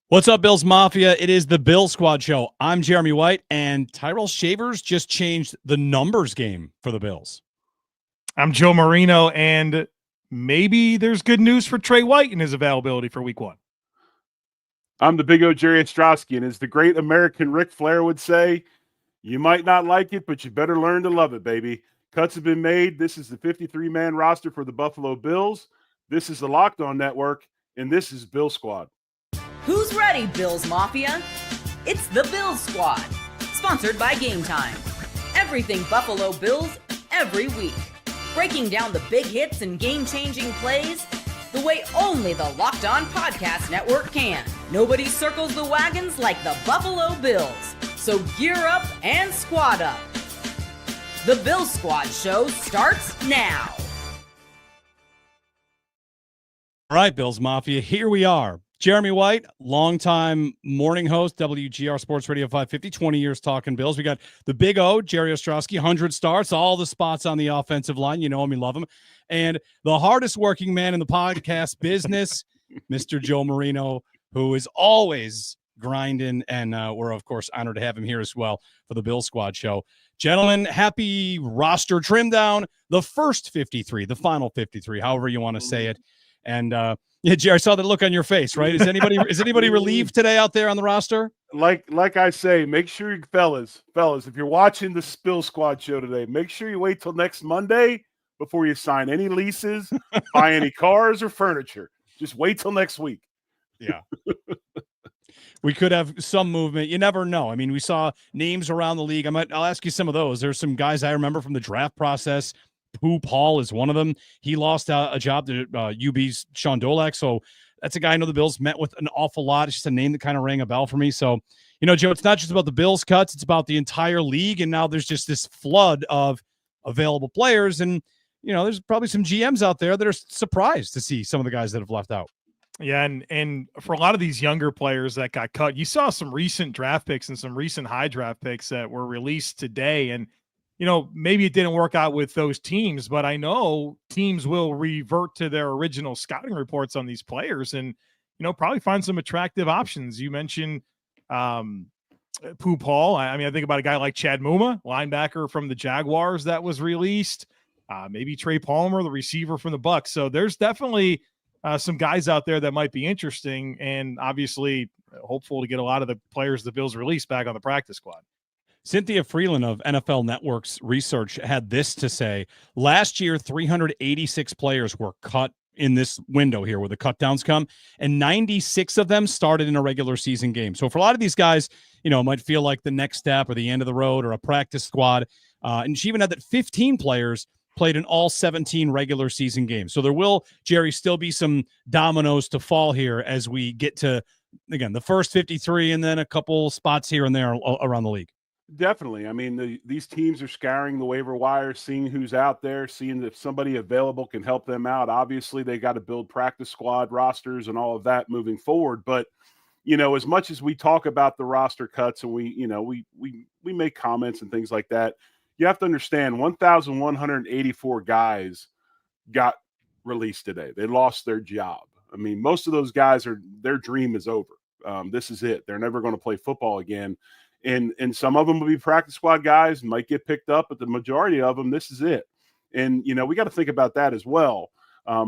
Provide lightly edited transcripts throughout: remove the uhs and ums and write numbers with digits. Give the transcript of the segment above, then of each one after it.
What's up, Bills Mafia? It is the Bill Squad Show. I'm Jeremy White, and Tyrell Shavers just changed the numbers game for the Bills. I'm Joe Marino, and maybe there's good news for Trey White in his availability for week 1. I'm the big O Jerry Ostroski, and as the great American Ric Flair would say, you might not like it, but you better learn to love it, baby. Cuts have been made. This is the 53-man roster for the Buffalo Bills. This is the Locked On Network, and this is Bill Squad. Who's ready, Bills Mafia? It's the Bills Squad, sponsored by Game Time. Everything Buffalo Bills, every week. Breaking down the big hits and game-changing plays the way only the Locked On Podcast Network can. Nobody circles the wagons like the Buffalo Bills. So gear up and squad up. The Bills Squad Show starts now. All right, Bills Mafia, here we are. Jeremy White, longtime morning host, WGR Sports Radio 550, 20 years talking Bills. We got the big O, Jerry Ostroski, 100 starts, all the spots on the offensive line. You know him, you love him. And the hardest working man in the podcast business, Mr. Joe Marino, who is always grinding. And we're, of course, honored to have him here as well for the Bill Squad Show. Gentlemen, happy roster trim down. The first 53, the final 53, however you want to say it. And yeah, Jerry, I saw that look on your face, right? Is anybody relieved today out there on the roster? Like I say, make sure you fellas, if you're watching the Spill Squad show today, make sure you wait till next Monday before you sign any leases, buy any cars or furniture. Just wait till next week. Yeah. We could have some movement. You never know. I mean, we saw names around the league. I'll ask you some of those. There's some guys I remember from the draft process. Paul is one of them. He lost a job to UB's Sean Dolak. So that's a guy I know the Bills met with an awful lot. It's just a name that kind of rang a bell for me. So, you know, Joe, it's not just about the Bills cuts. It's about the entire league. And now there's just this flood of available players. And, you know, there's probably some GMs out there that are surprised to see some of the guys that have left out. Yeah, and for a lot of these younger players that got cut, you saw some recent draft picks and some recent high draft picks that were released today. And you know, maybe it didn't work out with those teams, but I know teams will revert to their original scouting reports on these players and, you know, probably find some attractive options. You mentioned Paul. I mean, I think about a guy like Chad Muma, linebacker from the Jaguars that was released. Maybe Trey Palmer, the receiver from the Bucs. So there's definitely some guys out there that might be interesting and obviously hopeful to get a lot of the players the Bills released back on the practice squad. Cynthia Freeland of NFL Network's research had this to say. Last year, 386 players were cut in this window here where the cut downs come, and 96 of them started in a regular season game. So for a lot of these guys, you know, it might feel like the next step or the end of the road or a practice squad. And she even had that 15 players played in all 17 regular season games. So there will, Jerry, still be some dominoes to fall here as we get to, again, the first 53 and then a couple spots here and there around the league. Definitely. I mean, these teams are scouring the waiver wire, seeing who's out there, seeing if somebody available can help them out. Obviously, they got to build practice squad rosters and all of that moving forward. But, you know, as much as we talk about the roster cuts and we make comments and things like that, you have to understand 1,184 guys got released today. They lost their job. I mean, most of those guys their dream is over. This is it. They're never going to play football again. And some of them will be practice squad guys and might get picked up, but the majority of them, this is it. And, you know, we got to think about that as well.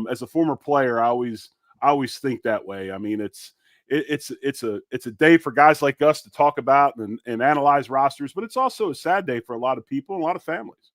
As a former player, I always think that way. I mean, it's a day for guys like us to talk about and analyze rosters, but it's also a sad day for a lot of people and a lot of families.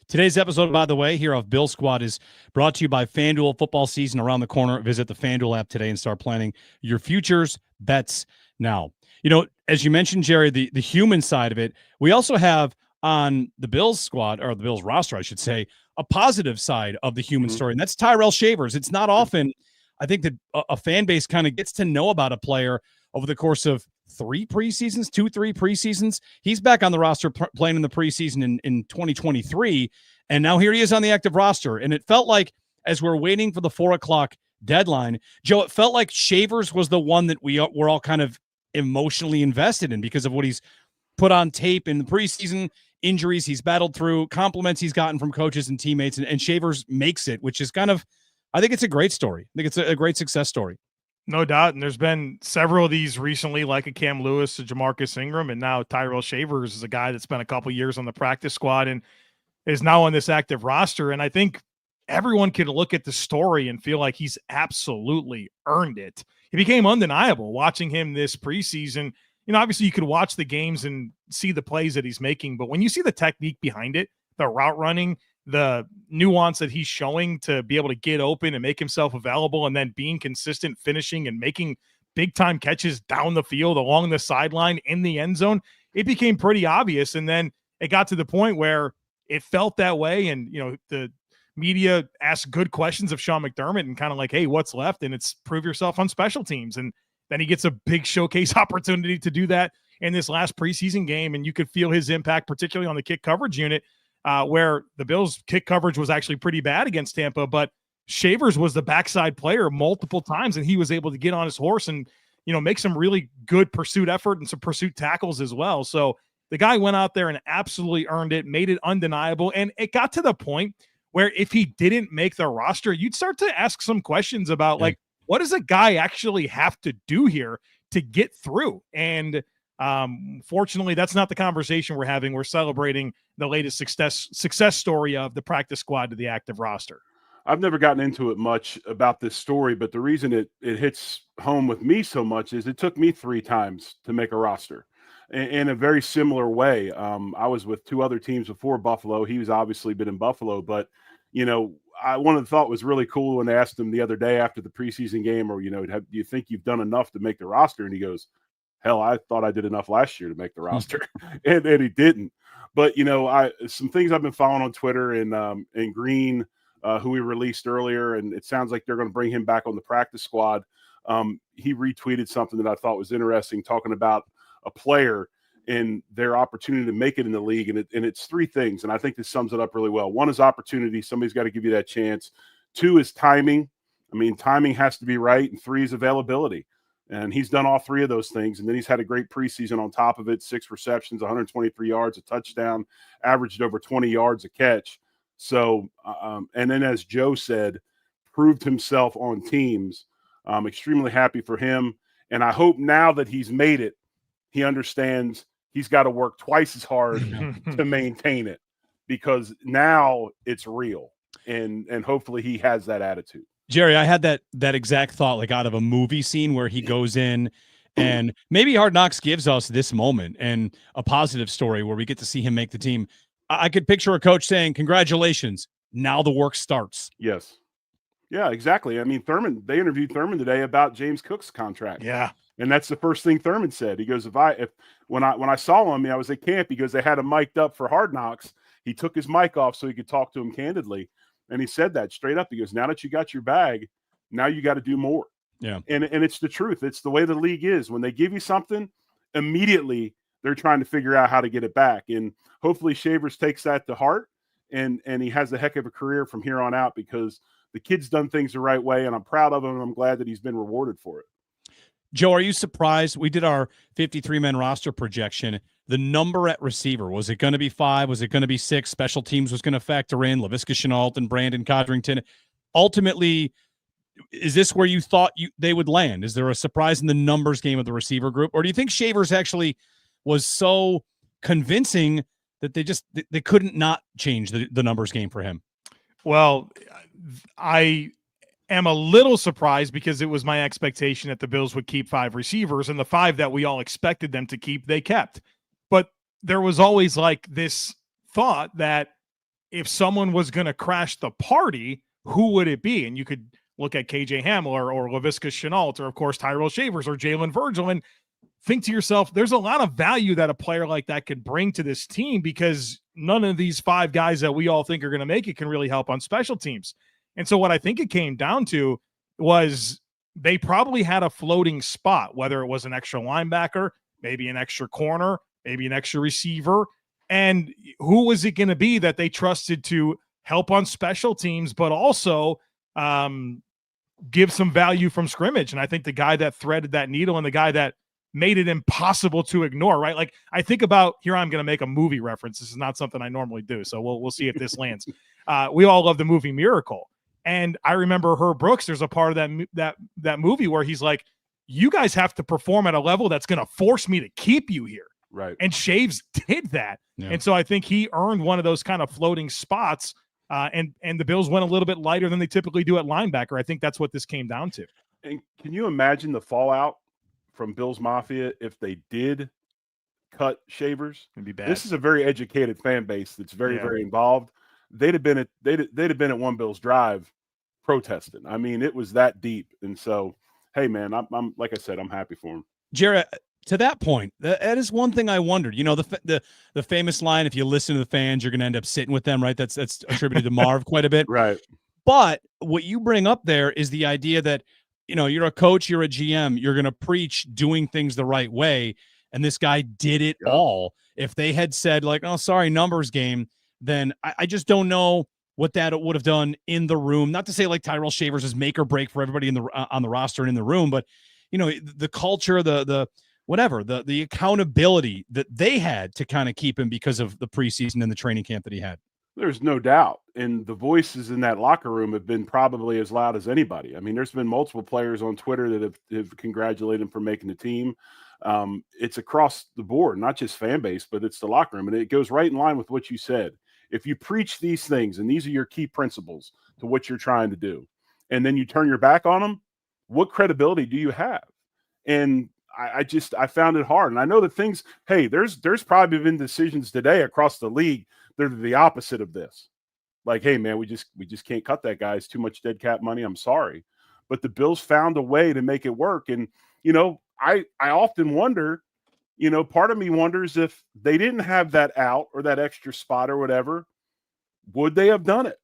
Today's episode, by the way, here of Bill Squad is brought to you by FanDuel. Football season around the corner. Visit the FanDuel app today and start planning your futures bets now. You know, as you mentioned, Jerry, the human side of it, we also have on the Bills squad, or the Bills roster, I should say, a positive side of the human story, and that's Tyrell Shavers. It's not often, I think, that a fan base kind of gets to know about a player over the course of 3 preseasons. He's back on the roster playing in the preseason in 2023, and now here he is on the active roster. And it felt like, as we're waiting for the 4 o'clock deadline, Joe, it felt like Shavers was the one that we're all kind of emotionally invested in because of what he's put on tape in the preseason, injuries he's battled through, compliments he's gotten from coaches and teammates, and Shavers makes it, which is kind of, I think it's a great story. I think it's a great success story. No doubt. And there's been several of these recently, like a Cam Lewis, a Jamarcus Ingram, and now Tyrell Shavers is a guy that's spent a couple years on the practice squad and is now on this active roster. And I think everyone can look at the story and feel like he's absolutely earned it. It became undeniable watching him this preseason. Obviously you could watch the games and see the plays that he's making, but when you see the technique behind it, the route running, the nuance that he's showing to be able to get open and make himself available, and then being consistent, finishing and making big time catches down the field, along the sideline, in the end zone, it became pretty obvious. And then it got to the point where it felt that way. And, the media asked good questions of Sean McDermott and kind of like, hey, what's left? And it's prove yourself on special teams. And then he gets a big showcase opportunity to do that in this last preseason game. And you could feel his impact, particularly on the kick coverage unit, where the Bills' kick coverage was actually pretty bad against Tampa, but Shavers was the backside player multiple times, and he was able to get on his horse and, make some really good pursuit effort and some pursuit tackles as well. So the guy went out there and absolutely earned it, made it undeniable. And it got to the point where if he didn't make the roster, you'd start to ask some questions about like, what does a guy actually have to do here to get through? And fortunately, that's not the conversation we're having. We're celebrating the latest success story of the practice squad to the active roster. I've never gotten into it much about this story, but the reason it hits home with me so much is it took me 3 times to make a roster in a very similar way. I was with 2 other teams before Buffalo. He's obviously been in Buffalo, but one of the thought was really cool when they asked him the other day after the preseason game, or, do you think you've done enough to make the roster? And he goes, hell, I thought I did enough last year to make the roster. and he didn't. But, some things I've been following on Twitter, and Green, who we released earlier, and it sounds like they're going to bring him back on the practice squad. He retweeted something that I thought was interesting, talking about a player and their opportunity to make it in the league. And it's 3 things. And I think this sums it up really well. 1 is opportunity. Somebody's got to give you that chance. 2 is timing. I mean, timing has to be right. And 3 is availability. And he's done all 3 of those things. And then he's had a great preseason on top of it, 6 receptions, 123 yards, a touchdown, averaged over 20 yards a catch. So, and then as Joe said, proved himself on teams. I'm extremely happy for him. And I hope now that he's made it, he understands he's got to work twice as hard to maintain it, because now it's real. And hopefully he has that attitude. Jerry, I had that exact thought, like out of a movie scene where he goes in, and maybe Hard Knocks gives us this moment and a positive story where we get to see him make the team. I could picture a coach saying, congratulations, now the work starts. Yes. Yeah, exactly. I mean, they interviewed Thurman today about James Cook's contract. Yeah. And that's the first thing Thurman said. He goes, when I saw him, I was at camp, he goes, they had him mic'd up for Hard Knocks. He took his mic off so he could talk to him candidly. And he said that straight up. He goes, now that you got your bag, now you got to do more. Yeah. And it's the truth. It's the way the league is. When they give you something, immediately they're trying to figure out how to get it back. And hopefully Shavers takes that to heart, and he has a heck of a career from here on out, because the kid's done things the right way, and I'm proud of him, and I'm glad that he's been rewarded for it. Joe, are you surprised? We did our 53-man roster projection. The number at receiver, was it going to be 5? Was it going to be 6? Special teams was going to factor in Laviska Shenault and Brandon Codrington. Ultimately, is this where you thought they would land? Is there a surprise in the numbers game of the receiver group? Or do you think Shavers actually was so convincing that they couldn't not change the numbers game for him? Well, I am a little surprised, because it was my expectation that the Bills would keep 5 receivers, and the 5 that we all expected them to keep, they kept. But there was always like this thought that if someone was going to crash the party, who would it be? And you could look at KJ Hamler or Laviska Shenault, or of course Tyrell Shavers or Jalen Virgil, and think to yourself, there's a lot of value that a player like that could bring to this team, because none of these 5 guys that we all think are going to make it can really help on special teams. And so what I think it came down to was they probably had a floating spot, whether it was an extra linebacker, maybe an extra corner, maybe an extra receiver. And who was it going to be that they trusted to help on special teams, but also give some value from scrimmage? And I think the guy that threaded that needle, and the guy that made it impossible to ignore, right? Like, I think about, here I'm going to make a movie reference. This is not something I normally do, so we'll see if this lands. We all love the movie Miracle. And I remember Herb Brooks, there's a part of that movie where he's like, you guys have to perform at a level that's going to force me to keep you here. Right. And Shaves did that. Yeah. And so I think he earned one of those kind of floating spots. And the Bills went a little bit lighter than they typically do at linebacker. I think that's what this came down to. And can you imagine the fallout from Bills Mafia if they did cut Shavers? It'd be bad. This is a very educated fan base that's very, very involved. They'd have been at One Bills Drive protesting. I mean, it was that deep. And so, hey man, I'm like I said, I'm happy for him. Jared, to that point, that is one thing I wondered. You know, the famous line, if you listen to the fans, you're going to end up sitting with them, right? That's attributed to Marv quite a bit. Right. But what you bring up there is the idea that, you know, you're a coach, you're a GM, you're going to preach doing things the right way. And this guy did it all. If they had said like, oh, sorry, numbers game, then I just don't know what that would have done in the room. Not to say like Tyrell Shavers is make or break for everybody in the on the roster and in the room, but you know, the culture, the whatever, the accountability that they had to kind of keep him because of the preseason and the training camp that he had. There's no doubt. And the voices in that locker room have been probably as loud as anybody. I mean, there's been multiple players on Twitter that have congratulated him for making the team. It's across the board, not just fan base, but it's the locker room. And it goes right in line with what you said. If you preach these things and these are your key principles to what you're trying to do, and then you turn your back on them, what credibility do you have? And I found it hard. And I know that things, hey, there's probably been decisions today across the league that are the opposite of this. Like, hey, man, we just can't cut that guy. It's too much dead cap money. I'm sorry. But the Bills found a way to make it work. And, you know, I often wonder, you know, part of me wonders if they didn't have that out or that extra spot or whatever, would they have done it?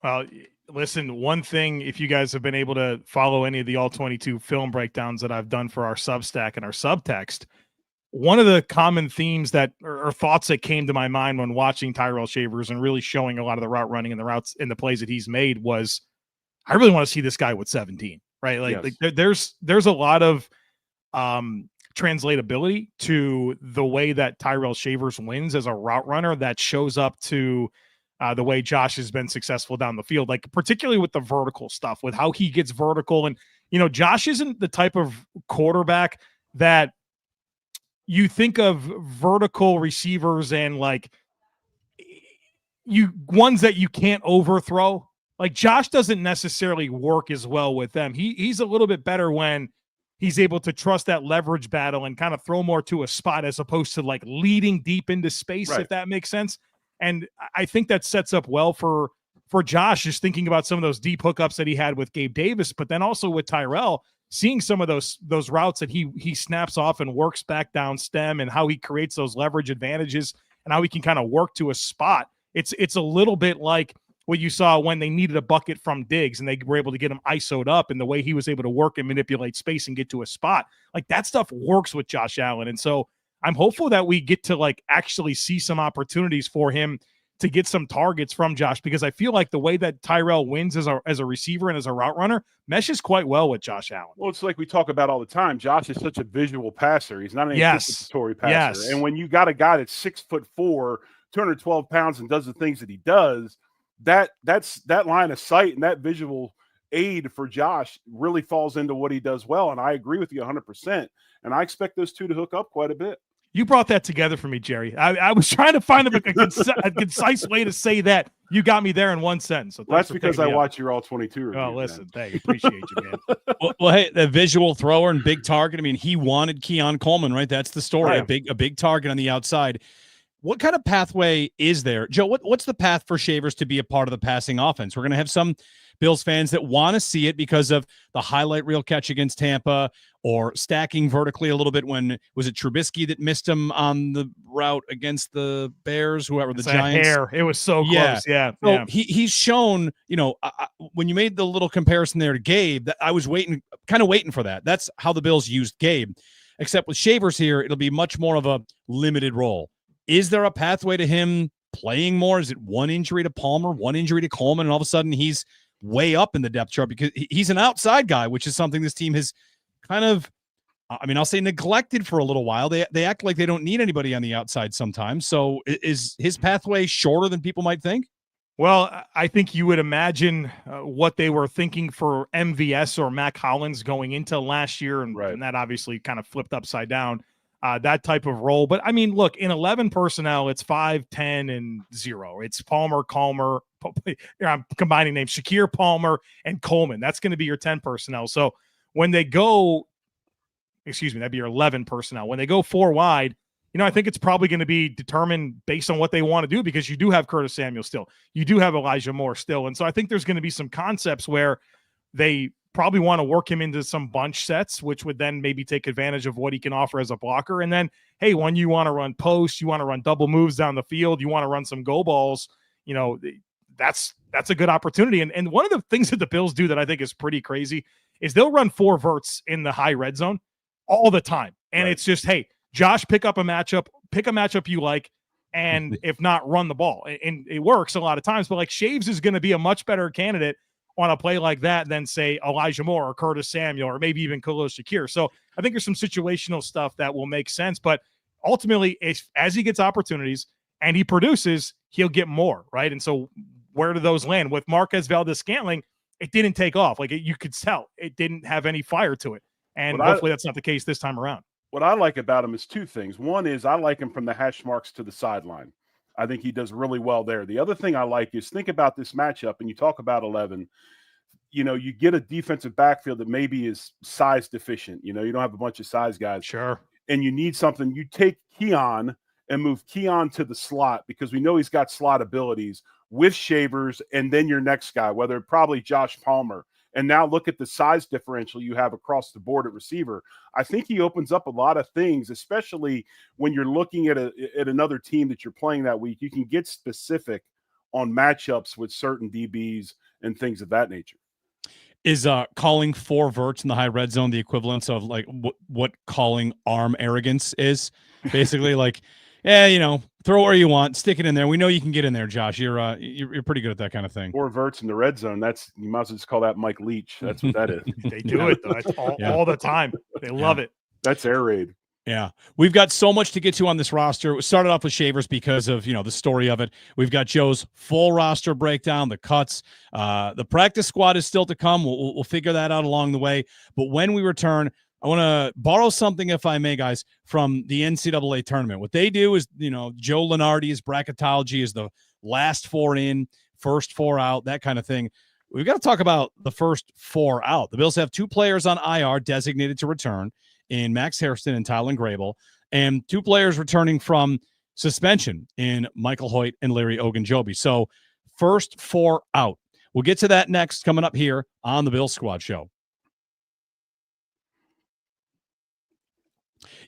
Well, listen, one thing, if you guys have been able to follow any of the All-22 film breakdowns that I've done for our Substack and our subtext, one of the common themes that or thoughts that came to my mind when watching Tyrell Shavers and really showing a lot of the route running and the routes and the plays that he's made was, I really want to see this guy with 17, right? Like, yes. there's a lot of translatability to the way that Tyrell Shavers wins as a route runner that shows up to the way Josh has been successful down the field, like particularly with the vertical stuff, with how he gets vertical. And, you know, Josh isn't the type of quarterback that you think of vertical receivers and like ones that you can't overthrow. Like Josh doesn't necessarily work as well with them. He's a little bit better when he's able to trust that leverage battle and kind of throw more to a spot as opposed to like leading deep into space, right. If that makes sense. And I think that sets up well for Josh, just thinking about some of those deep hookups that he had with Gabe Davis, but then also with Tyrell, seeing some of those routes that he snaps off and works back down stem and how he creates those leverage advantages and how he can kind of work to a spot. It's a little bit like what you saw when they needed a bucket from Diggs and they were able to get him ISO'd up, and the way he was able to work and manipulate space and get to a spot. Like that stuff works with Josh Allen. And so I'm hopeful that we get to like actually see some opportunities for him to get some targets from Josh, because I feel like the way that Tyrell wins as a receiver and as a route runner meshes quite well with Josh Allen. Well, it's like we talk about all the time. Josh is such a visual passer. He's not an anticipatory passer. Yes. And when you got a guy that's 6'4", 212 pounds and does the things that he does, that line of sight and that visual aid for Josh really falls into what he does well. And I agree with you 100%. And I expect those two to hook up quite a bit. You brought that together for me, Jerry. I was trying to find a concise way to say that. You got me there in one sentence. So that's because I watch your All-22 review. Oh, listen, thank you. Appreciate you, man. well, hey, the visual thrower and big target. I mean, he wanted Keon Coleman, right? That's the story. Right. A big target on the outside. What kind of pathway is there, Joe? What's the path for Shavers to be a part of the passing offense? We're going to have some Bills fans that want to see it because of the highlight reel catch against Tampa, or stacking vertically a little bit when, was it Trubisky that missed him on the route against the Bears, whoever, the Giants? It was so close. Yeah. So he's shown, you know, when you made the little comparison there to Gabe, that I was waiting for that. That's how the Bills used Gabe, except with Shavers here, it'll be much more of a limited role. Is there a pathway to him playing more? Is it one injury to Palmer, one injury to Coleman, and all of a sudden he's way up in the depth chart? Because he's an outside guy, which is something this team has kind of, I mean, I'll say neglected for a little while. They act like they don't need anybody on the outside sometimes. So is his pathway shorter than people might think? Well, I think you would imagine what they were thinking for MVS or Mac Hollins going into last year, and, Right. and that obviously kind of flipped upside down, that type of role. But, I mean, look, in 11 personnel, it's 5, 10, and 0. It's Palmer, Calmer. I'm combining names, Shakir, Palmer, and Coleman. That's going to be your 10 personnel. So when they go, that'd be your 11 personnel. When they go 4 wide, I think it's probably going to be determined based on what they want to do, because you do have Curtis Samuel still. You do have Elijah Moore still. And so I think there's going to be some concepts where they probably want to work him into some bunch sets, which would then maybe take advantage of what he can offer as a blocker. And then, hey, when you want to run post, you want to run double moves down the field, you want to run some go balls, that's a good opportunity. And one of the things that the Bills do that I think is pretty crazy is they'll run 4 verts in the high red zone all the time. And It's just, hey, Josh, pick a matchup you like, and if not, run the ball. And it works a lot of times, but like Shaves is going to be a much better candidate on a play like that than, say, Elijah Moore or Curtis Samuel or maybe even Khalil Shakir. So I think there's some situational stuff that will make sense, but ultimately, as he gets opportunities and he produces, he'll get more, right? And so where do those land? With Marquez Valdes-Scantling, it didn't take off. Like you could tell, it didn't have any fire to it. And hopefully that's not the case this time around. What I like about him is 2 things. One is I like him from the hash marks to the sideline. I think he does really well there. The other thing I like is think about this matchup, and you talk about 11. You get a defensive backfield that maybe is size deficient. You don't have a bunch of size guys. Sure. And you need something. You take Keon and move Keon to the slot because we know he's got slot abilities with Shavers, and then your next guy, whether probably Josh Palmer. And now look at the size differential you have across the board at receiver. I think he opens up a lot of things, especially when you're looking at another team that you're playing that week. You can get specific on matchups with certain DBs and things of that nature. Is calling 4 verts in the high red zone the equivalence of like what calling arm arrogance is? Basically, like, throw where you want, stick it in there. We know you can get in there, Josh. You're pretty good at that kind of thing. 4 verts in the red zone. You might as well just call that Mike Leach. That's what that is. They do it though. It's all the time. They love it. That's air raid. Yeah, we've got so much to get to on this roster. We started off with Shavers because of the story of it. We've got Joe's full roster breakdown, the cuts. The practice squad is still to come. We'll figure that out along the way. But when we return, I want to borrow something, if I may, guys, from the NCAA tournament. What they do is, Joe Lenardi's bracketology is the last 4 in, first 4 out, that kind of thing. We've got to talk about the first 4 out. The Bills have 2 players on IR designated to return in Max Hairston and Tylen Grable, and 2 players returning from suspension in Michael Hoyt and Larry Ogunjobi. So first 4 out. We'll get to that next, coming up here on the Bills Squad Show.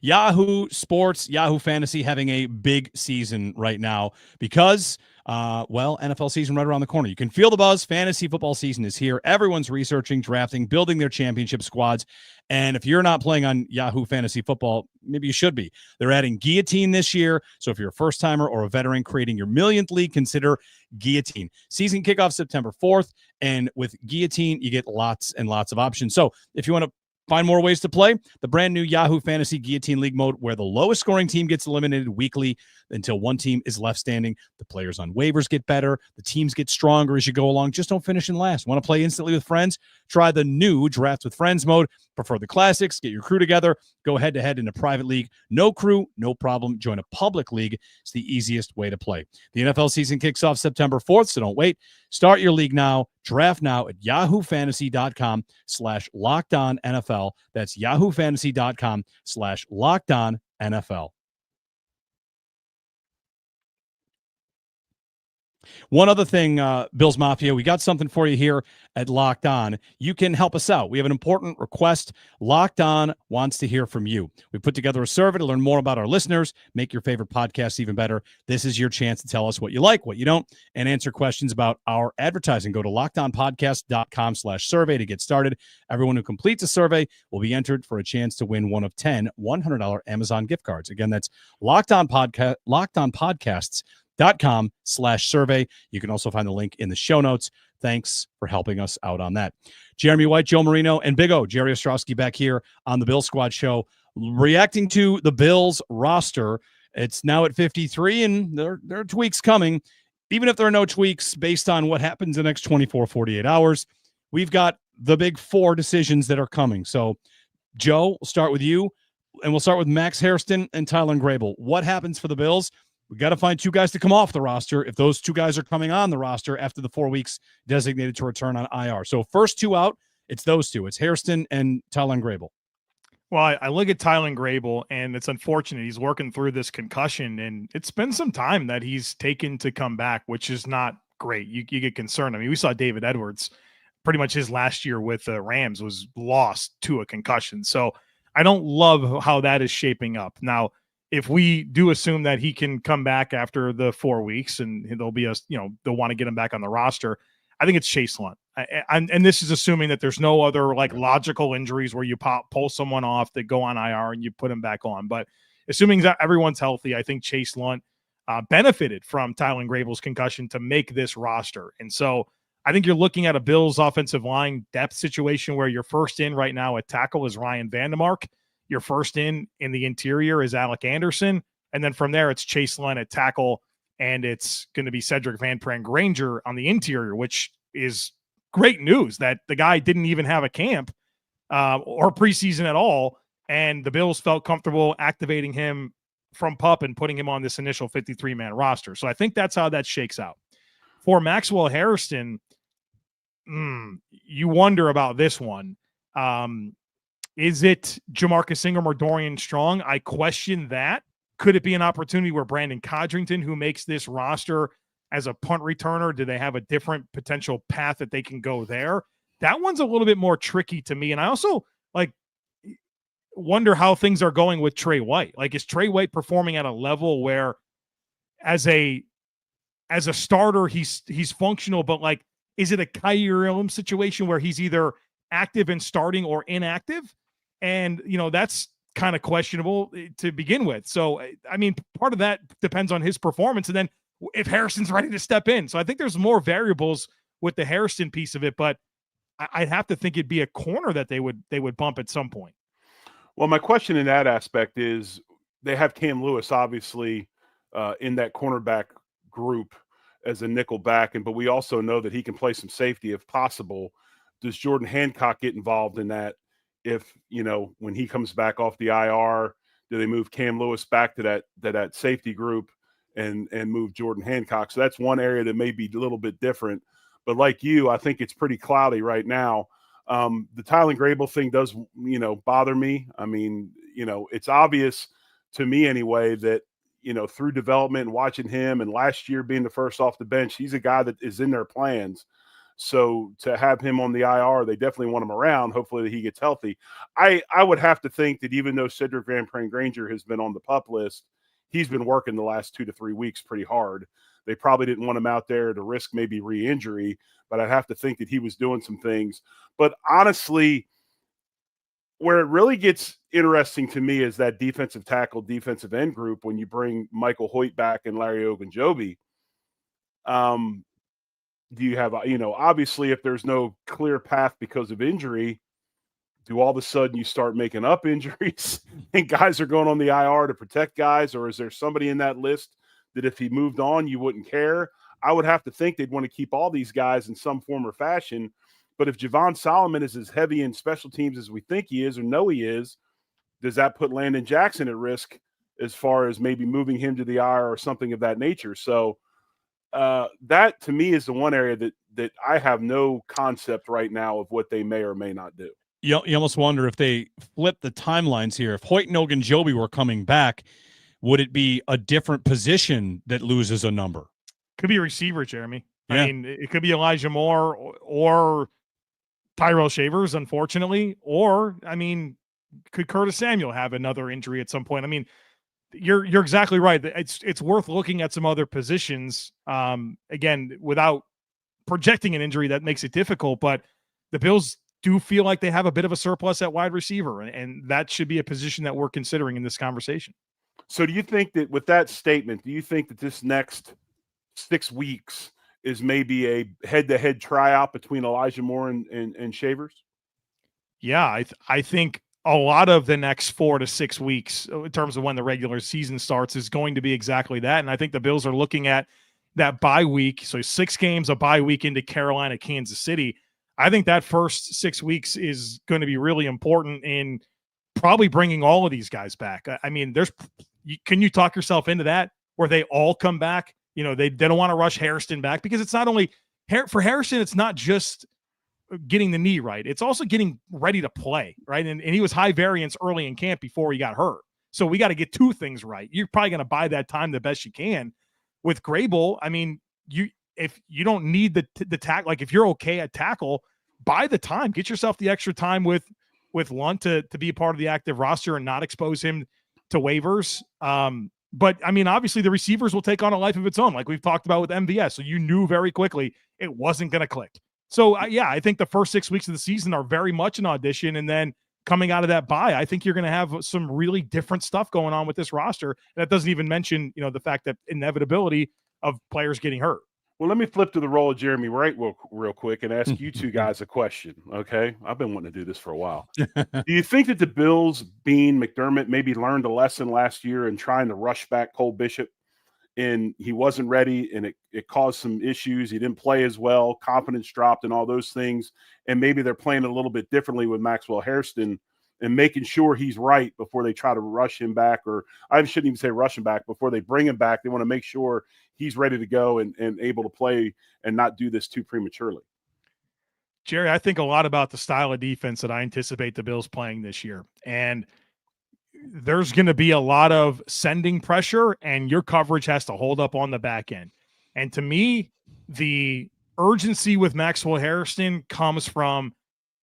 Yahoo Sports, Yahoo Fantasy having a big season right now because, NFL season right around the corner. You can feel the buzz. Fantasy football season is here. Everyone's researching, drafting, building their championship squads. And if you're not playing on Yahoo Fantasy Football, maybe you should be. They're adding Guillotine this year. So if you're a first-timer or a veteran creating your millionth league, consider Guillotine. Season kickoff September 4th. And with Guillotine, you get lots and lots of options. So if you want to find more ways to play, the brand new Yahoo Fantasy Guillotine League mode, where the lowest scoring team gets eliminated weekly until one team is left standing. The players on waivers get better. The teams get stronger as you go along. Just don't finish in last. Want to play instantly with friends? Try the new Draft with Friends mode. Prefer the classics? Get your crew together. Go head-to-head in a private league. No crew, no problem. Join a public league. It's the easiest way to play. The NFL season kicks off September 4th, so don't wait. Start your league now. Draft now at yahoofantasy.com/LockedOnNFL. That's yahoofantasy.com/LockedOnNFL. One other thing, Bills Mafia, we got something for you here at Locked On. You can help us out. We have an important request. Locked On wants to hear from you. We put together a survey to learn more about our listeners, make your favorite podcasts even better. This is your chance to tell us what you like, what you don't, and answer questions about our advertising. Go to lockedonpodcast.com/survey to get started. Everyone who completes a survey will be entered for a chance to win one of 10 $100 Amazon gift cards. Again, that's lockedonpodcast.com/survey. You can also find the link in the show notes. Thanks for helping us out on that. Jeremy White, Joe Marino, and Big O, Jerry Ostroski, back here on the Bill Squad Show, reacting to the Bills roster. It's now at 53, and there are tweaks coming. even if there are no tweaks based on what happens in the next 24, 48 hours, we've got the big 4 decisions that are coming. So, Joe, we'll start with you, and we'll start with Max Hairston and Tyler Grable. What happens for the Bills? We got to find 2 guys to come off the roster if those 2 guys are coming on the roster after the 4 weeks designated to return on IR. So first 2 out, it's those 2. It's Hairston and Tyler Grable. Well, I look at Tyler Grable, and it's unfortunate. He's working through this concussion, and it's been some time that he's taken to come back, which is not great. You get concerned. I mean, we saw David Edwards, pretty much his last year with the Rams was lost to a concussion. So I don't love how that is shaping up. Now, if we do assume that he can come back after the 4 weeks and there'll be they'll want to get him back on the roster, I think it's Chase Lunt. And this is assuming that there's no other like logical injuries where you pull someone off that go on IR and you put him back on. But assuming that everyone's healthy, I think Chase Lunt benefited from Tyler Grable's concussion to make this roster. And so I think you're looking at a Bills offensive line depth situation where your first in right now at tackle is Ryan Vandemark. Your first in the interior is Alec Anderson. And then from there, it's Chase Lunt at tackle, and it's going to be Cedric Van Pran Granger on the interior, which is great news that the guy didn't even have a camp or preseason at all. And the Bills felt comfortable activating him from PUP and putting him on this initial 53-man roster. So I think that's how that shakes out. For Maxwell Hairston, you wonder about this one. Is it Jamarcus Ingram or Dorian Strong? I question that. Could it be an opportunity where Brandon Codrington, who makes this roster as a punt returner, do they have a different potential path that they can go there? That one's a little bit more tricky to me. And I also wonder how things are going with Trey White. Like, is Trey White performing at a level where as a starter, he's functional, but like, is it a Kaiir Elam situation where he's either active and starting or inactive? And, that's kind of questionable to begin with. So, I mean, part of that depends on his performance. And then if Harrison's ready to step in. So I think there's more variables with the Harrison piece of it, but I'd have to think it'd be a corner that they would bump at some point. Well, my question in that aspect is they have Cam Lewis, obviously, in that cornerback group as a nickel back. But we also know that he can play some safety if possible. Does Jordan Hancock get involved in that? If, when he comes back off the IR, do they move Cam Lewis back to that safety group and move Jordan Hancock? So that's one area that may be a little bit different. But like you, I think it's pretty cloudy right now. The Tyler Grable thing does, bother me. I mean, it's obvious to me anyway that, through development and watching him and last year being the first off the bench, he's a guy that is in their plans. So to have him on the IR, they definitely want him around. Hopefully he gets healthy. I would have to think that even though Cedric Van Pran Granger has been on the PUP list, he's been working the last 2 to 3 weeks pretty hard. They probably didn't want him out there to risk maybe re-injury, but I'd have to think that he was doing some things. But honestly, where it really gets interesting to me is that defensive tackle, defensive end group when you bring Michael Hoyt back and Larry Ogunjobi. Do you have, obviously if there's no clear path because of injury, do all of a sudden you start making up injuries and guys are going on the IR to protect guys? Or is there somebody in that list that if he moved on, you wouldn't care? I would have to think they'd want to keep all these guys in some form or fashion. But if Javon Solomon is as heavy in special teams as we think he is or know he is, does that put Landon Jackson at risk as far as maybe moving him to the IR or something of that nature? So that to me is the one area that I have no concept right now of what they may or may not do. You almost wonder if they flip the timelines here. If Hoyt and Ogunjobi were coming back, would it be a different position that loses a number? Could be a receiver, Jeremy. Yeah. I mean, it could be Elijah Moore or Tyrell Shavers, unfortunately. Or, I mean, could Curtis Samuel have another injury at some point? I mean, you're exactly right. It's worth looking at some other positions. Again, without projecting an injury, that makes it difficult. But the Bills do feel like they have a bit of a surplus at wide receiver, and that should be a position that we're considering in this conversation. So do you think that with that statement, do you think that this next 6 weeks is maybe a head-to-head tryout between Elijah Moore and Shavers? Yeah, I think a lot of the next 4 to 6 weeks in terms of when the regular season starts is going to be exactly that. And I think the Bills are looking at that bye week. So 6 games, a bye week into Carolina, Kansas City. I think that first 6 weeks is going to be really important in probably bringing all of these guys back. I mean, can you talk yourself into that where they all come back? You know, they don't want to rush Hairston back, because it's not only for Hairston, it's not just getting the knee right. It's also getting ready to play, right? And he was high variance early in camp before he got hurt. So we got to get 2 things right. You're probably going to buy that time the best you can. With Grable, I mean, if you don't need the tackle, like if you're okay at tackle, buy the time. Get yourself the extra time with Lunt to be a part of the active roster and not expose him to waivers. But I mean, obviously the receivers will take on a life of its own, like we've talked about with MVS. So you knew very quickly it wasn't going to click. So yeah, I think the first 6 weeks of the season are very much an audition. And then coming out of that bye, I think you're going to have some really different stuff going on with this roster. And that doesn't even mention, the fact that inevitability of players getting hurt. Well, let me flip to the role of Jeremy Wright real quick and ask you two guys a question, okay? I've been wanting to do this for a while. Do you think that the Bills, being McDermott, maybe learned a lesson last year in trying to rush back Cole Bishop, and he wasn't ready, and it caused some issues? He didn't play as well, confidence dropped and all those things, and maybe they're playing a little bit differently with Maxwell Hairston and making sure he's right before they try to rush him back, or I shouldn't even say rush him back, before they bring him back. They want to make sure he's ready to go and able to play and not do this too prematurely. Jerry, I think a lot about the style of defense that I anticipate the Bills playing this year. And there's going to be a lot of sending pressure, and your coverage has to hold up on the back end. And to me, the urgency with Maxwell Hairston comes from,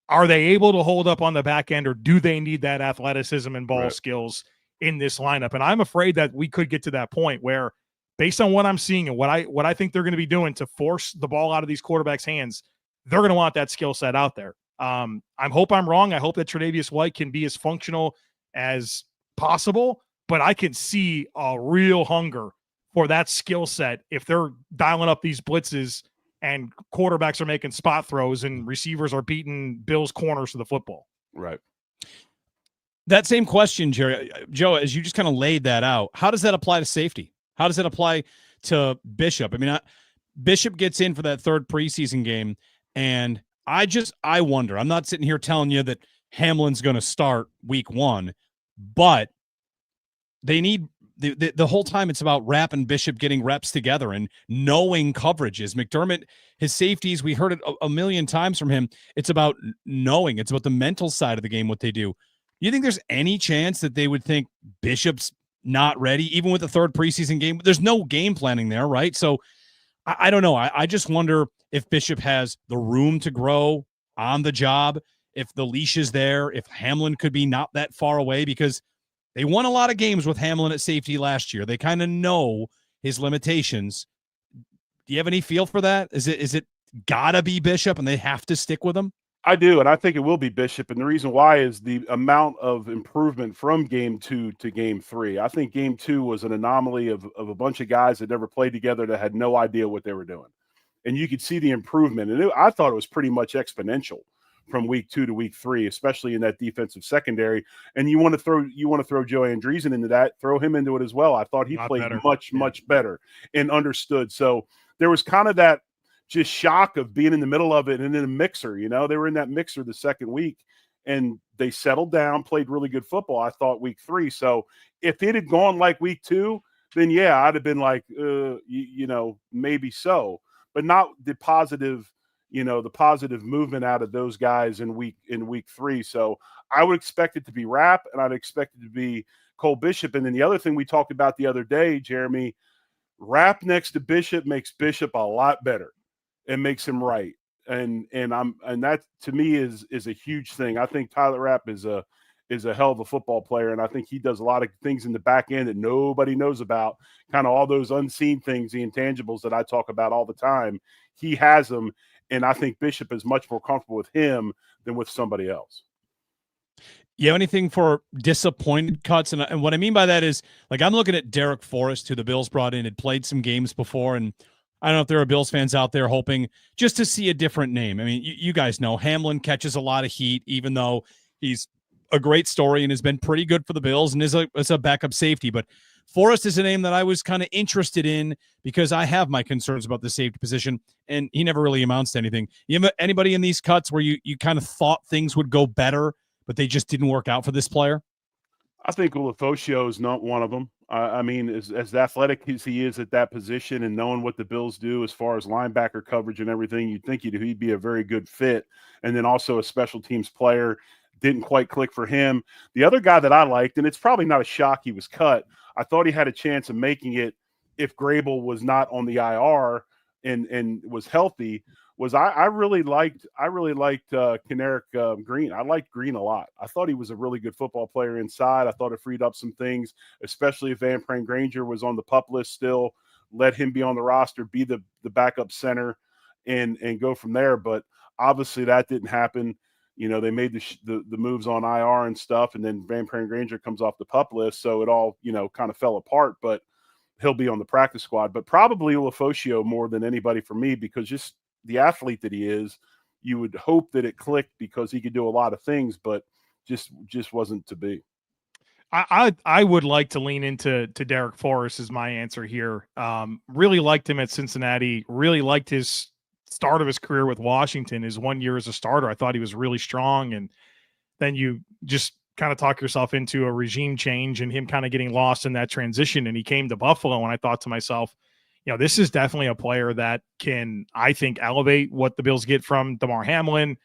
are they able to hold up on the back end, or do they need that athleticism and ball skills in this lineup? And I'm afraid that we could get to that point where, based on what I'm seeing and what I think they're going to be doing to force the ball out of these quarterbacks' hands, they're going to want that skill set out there. I hope I'm wrong. I hope that Tre'Davious White can be as functional as possible, but I can see a real hunger for that skill set if they're dialing up these blitzes and quarterbacks are making spot throws and receivers are beating Bills corners to the football. Right. That same question, Jerry, Joe, as you just kind of laid that out, how does that apply to safety? How does it apply to Bishop? I mean, Bishop gets in for that 3rd preseason game, and I wonder, I'm not sitting here telling you that Hamlin's going to start week 1, but they need the whole time it's about Rapp and Bishop getting reps together and knowing coverages. McDermott, his safeties, we heard it a million times from him. It's about knowing. It's about the mental side of the game, what they do. You think there's any chance that they would think Bishop's not ready, even with the 3rd preseason game? There's no game planning there, right? So I don't know. I just wonder if Bishop has the room to grow on the job, if the leash is there, if Hamlin could be not that far away, because they won a lot of games with Hamlin at safety last year. They kind of know his limitations. Do you have any feel for that? Is it gotta be Bishop and they have to stick with him? I do, and I think it will be Bishop. And the reason why is the amount of improvement from game 2 to game 3. I think game 2 was an anomaly of a bunch of guys that never played together that had no idea what they were doing. And you could see the improvement. And I thought it was pretty much exponential from week 2 to week 3, especially in that defensive secondary. And you want to throw Joe Andreessen into that, throw him into it as well. I thought he played much better and understood. So there was kind of that just shock of being in the middle of it and in a mixer. They were in that mixer the second week, and they settled down, played really good football, I thought, week 3. So if it had gone like week 2, then yeah, I'd have been like, maybe so, but not the positive movement out of those guys in week 3. So I would expect it to be Rapp, and I'd expect it to be Cole Bishop. And then the other thing we talked about the other day, Jeremy, Rapp next to Bishop makes Bishop a lot better and makes him right. And that to me is a huge thing. I think Tyler Rapp is a hell of a football player, and I think he does a lot of things in the back end that nobody knows about, kind of all those unseen things, the intangibles that I talk about all the time. He has them, and I think Bishop is much more comfortable with him than with somebody else. You have anything for disappointed cuts? And what I mean by that is, like, I'm looking at Derek Forrest, who the Bills brought in, had played some games before, and I don't know if there are Bills fans out there hoping just to see a different name. I mean, you guys know Hamlin catches a lot of heat, even though he's a great story and has been pretty good for the Bills and is a backup safety. But Forrest is a name that I was kind of interested in because I have my concerns about the safety position, and he never really amounts to anything. You have anybody in these cuts where you kind of thought things would go better, but they just didn't work out for this player? I think Ulofoshio is not one of them. I mean, as athletic as he is at that position and knowing what the Bills do as far as linebacker coverage and everything, you'd think he'd be a very good fit. And then also a special teams player. Didn't quite click for him. The other guy that I liked, and it's probably not a shock he was cut, I thought he had a chance of making it if Grable was not on the IR and was healthy, was I really liked Keneric Green. I liked Green a lot. I thought he was a really good football player inside. I thought it freed up some things, especially if Van Pran Granger was on the PUP list still. Let him be on the roster, be the backup center, and go from there. But obviously that didn't happen. You know, they made the moves on IR and stuff, and then Van Pran Granger comes off the PUP list, so it all, kind of fell apart. But he'll be on the practice squad. But probably Ulofoshio more than anybody for me, because just the athlete that he is, you would hope that it clicked because he could do a lot of things, but just wasn't to be. I would like to lean into Derek Forrest as my answer here. Really liked him at Cincinnati. Really liked his start of his career with Washington. His 1 year as a starter, I thought he was really strong. And then you just kind of talk yourself into a regime change and him kind of getting lost in that transition. And he came to Buffalo, and I thought to myself, this is definitely a player that can, I think, elevate what the Bills get from DeMar Hamlin,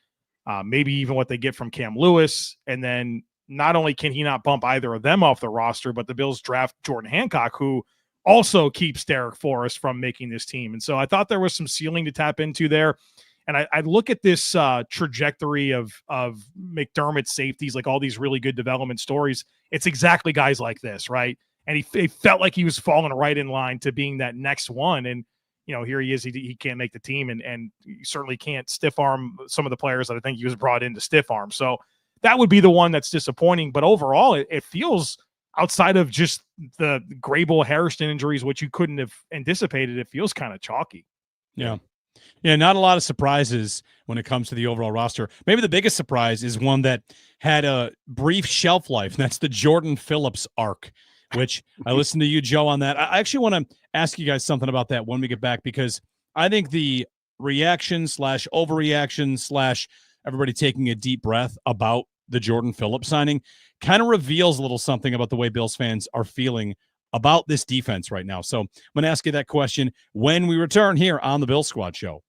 maybe even what they get from Cam Lewis. And then not only can he not bump either of them off the roster, but the Bills draft Jordan Hancock, who also keeps Derek Forrest from making this team. And so I thought there was some ceiling to tap into there. And I look at this trajectory of McDermott's safeties, like all these really good development stories. It's exactly guys like this, right? And he felt like he was falling right in line to being that next one. And, here he is. He can't make the team, and you certainly can't stiff arm some of the players that I think he was brought in to stiff arm. So that would be the one that's disappointing. But overall, it feels, outside of just the Grable Harrison injuries, which you couldn't have anticipated, it feels kind of chalky. Yeah. Yeah, not a lot of surprises when it comes to the overall roster. Maybe the biggest surprise is one that had a brief shelf life, and that's the Jordan Phillips arc, which I listened to you, Joe, on that. I actually want to ask you guys something about that when we get back, because I think the reaction / overreaction / everybody taking a deep breath about the Jordan Phillips signing kind of reveals a little something about the way Bills fans are feeling about this defense right now. So I'm going to ask you that question when we return here on the Bills Squad Show.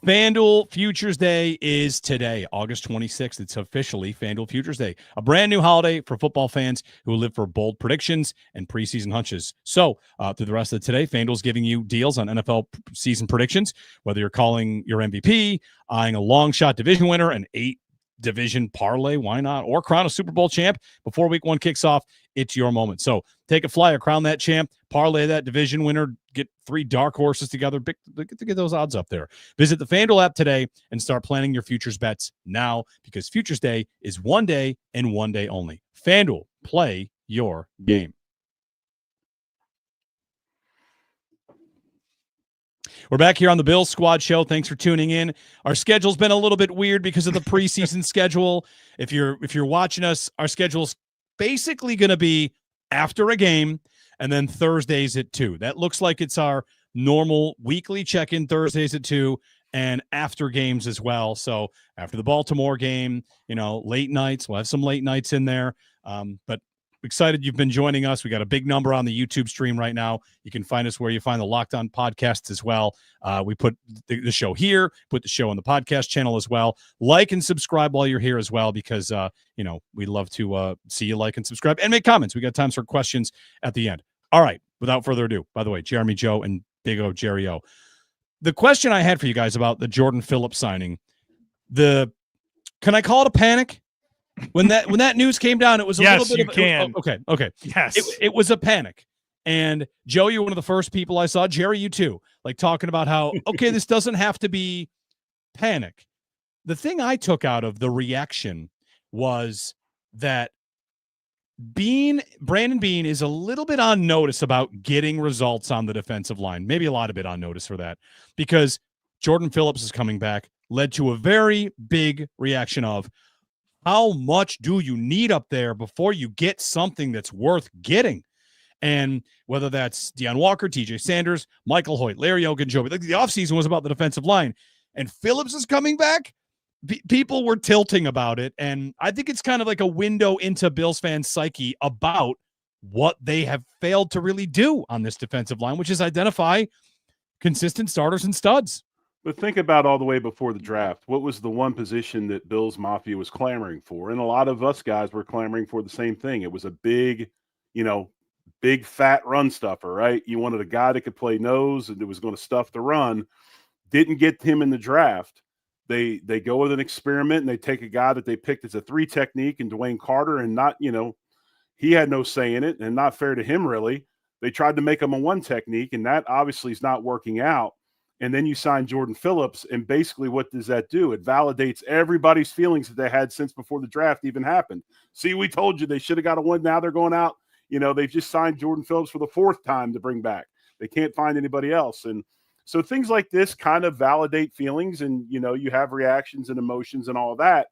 FanDuel Futures Day is today, August 26th. It's officially FanDuel Futures Day, a brand new holiday for football fans who live for bold predictions and preseason hunches. So through the rest of today, FanDuel's giving you deals on NFL season predictions, whether you're calling your MVP, eyeing a long shot division winner, an 8-division parlay, why not, or crown a Super Bowl champ before week 1 kicks off. It's your moment. So take a flyer, crown that champ, parlay that division winner, get 3 dark horses together, to get those odds up there. Visit the FanDuel app today and start planning your futures bets now, because Futures Day is one day and one day only. FanDuel, play your game. We're back here on the Bills Squad Show. Thanks for tuning in. Our schedule's been a little bit weird because of the preseason schedule. If you're watching us, our schedule's basically going to be after a game and then Thursdays at 2. That looks like it's our normal weekly check-in, Thursdays at 2, and after games as well. So after the Baltimore game, late nights, we'll have some late nights in there. But excited you've been joining us. We got a big number on the YouTube stream right now. You can find us where you find the Locked On podcasts as well. We put the show here, put the show on the podcast channel as well. Like and subscribe while you're here as well, because we'd love to see you like and subscribe and make comments. We got time for questions at the end. All right, without further ado, by the way, Jeremy Joe and Big O Jerry O. The question I had for you guys about the Jordan Phillips signing, can I call it a panic? When that news came down, it was a little bit okay. Yes. It was a panic. And Joe, you're one of the first people I saw. Jerry, you too, like talking about how, okay, this doesn't have to be panic. The thing I took out of the reaction was that Brandon Beane is a little bit on notice about getting results on the defensive line. Maybe a lot of bit on notice for that, because Jordan Phillips is coming back, led to a very big reaction of, how much do you need up there before you get something that's worth getting? And whether that's Deone Walker, TJ Sanders, Michael Hoyt, Larry Ogunjobi, the offseason was about the defensive line, and Phillips is coming back. People were tilting about it, and I think it's kind of like a window into Bills fans' psyche about what they have failed to really do on this defensive line, which is identify consistent starters and studs. But think about all the way before the draft. What was the one position that Bills Mafia was clamoring for? And a lot of us guys were clamoring for the same thing. It was a big, big fat run stuffer, right? You wanted a guy that could play nose and that was going to stuff the run. Didn't get him in the draft. They go with an experiment and they take a guy that they picked as a 3 technique and Dwayne Carter, and not, he had no say in it and not fair to him really. They tried to make him a 1 technique, and that obviously is not working out. And then you sign Jordan Phillips, and basically what does that do? It validates everybody's feelings that they had since before the draft even happened. See, we told you they should have got a 1. Now they're going out. They've just signed Jordan Phillips for the 4th time to bring back. They can't find anybody else. And so things like this kind of validate feelings, and, you have reactions and emotions and all of that.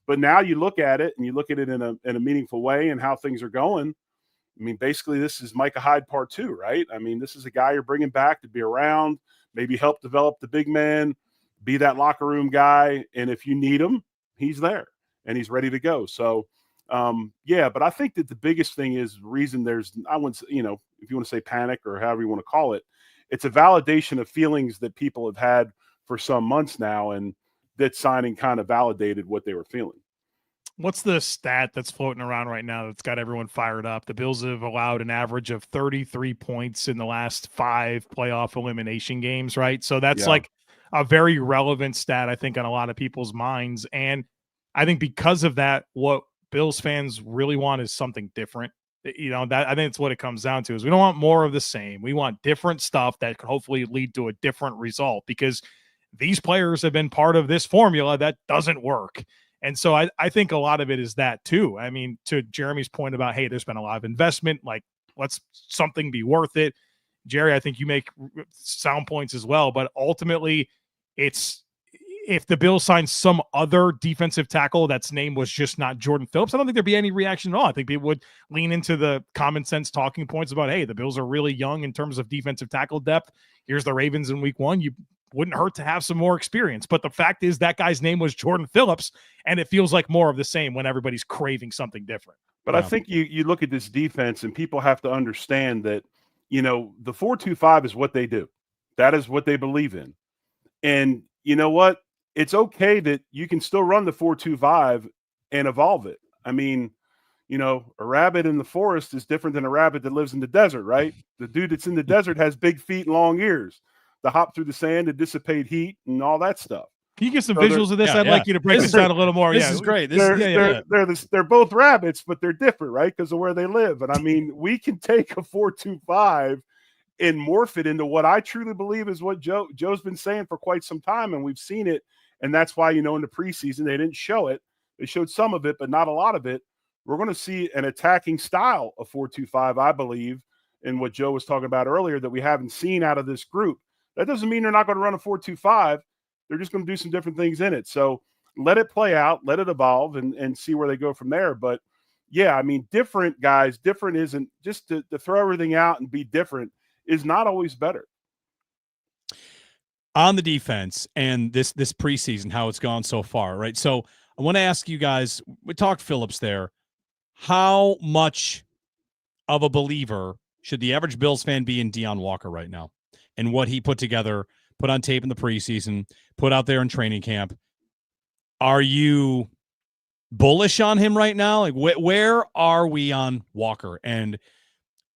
But now you look at it and you look at it in a meaningful way and how things are going. I mean, basically this is Micah Hyde part 2, right? I mean, this is a guy you're bringing back to be around, maybe help develop the big man, be that locker room guy. And if you need him, he's there and he's ready to go. So, but I think that the biggest thing is reason I wouldn't, if you want to say panic or however you want to call it, it's a validation of feelings that people have had for some months now. And that signing kind of validated what they were feeling. What's the stat that's floating around right now that's got everyone fired up? The Bills have allowed an average of 33 points in the last 5 playoff elimination games, right? So that's like a very relevant stat, I think, on a lot of people's minds. And I think because of that, what Bills fans really want is something different. That I think it's what it comes down to is we don't want more of the same. We want different stuff that could hopefully lead to a different result, because these players have been part of this formula that doesn't work. And so I think a lot of it is that too. I mean, to Jeremy's point about, hey, there's been a lot of investment, like let's something be worth it. Jerry, I think you make sound points as well, but ultimately it's, if the Bills signed some other defensive tackle that's name was just not Jordan Phillips, I don't think there'd be any reaction at all. I think people would lean into the common sense talking points about, hey, the Bills are really young in terms of defensive tackle depth. Here's the Ravens in week 1. You wouldn't hurt to have some more experience. But the fact is that guy's name was Jordan Phillips, and it feels like more of the same when everybody's craving something different. But I think you look at this defense and people have to understand that, the 4-2-5 is what they do. That is what they believe in. And you know what? It's okay that you can still run the 4-2-5 and evolve it. I mean, a rabbit in the forest is different than a rabbit that lives in the desert, right? The dude that's in the desert has big feet and long ears to hop through the sand to dissipate heat and all that stuff. Can you get some visuals of this? I'd like you to break this down a little more. This is great. They're both rabbits, but they're different, right? Because of where they live. And I mean, we can take a 4-2-5 and morph it into what I truly believe is what Joe's been saying for quite some time, and we've seen it. And that's why, in the preseason, they didn't show it. They showed some of it, but not a lot of it. We're going to see an attacking style of 4-2-5, I believe, in what Joe was talking about earlier, that we haven't seen out of this group. That doesn't mean they're not going to run a 4-2-5. They're just going to do some different things in it. So let it play out, let it evolve, and see where they go from there. But, yeah, I mean, different guys, different isn't just to throw everything out and be different is not always better. On the defense and this preseason, how it's gone so far, right? So I want to ask you guys, we talked Phillips there. How much of a believer should the average Bills fan be in Deone Walker right now and what he put together, put on tape in the preseason, put out there in training camp? Are you bullish on him right now? Like where are we on Walker, and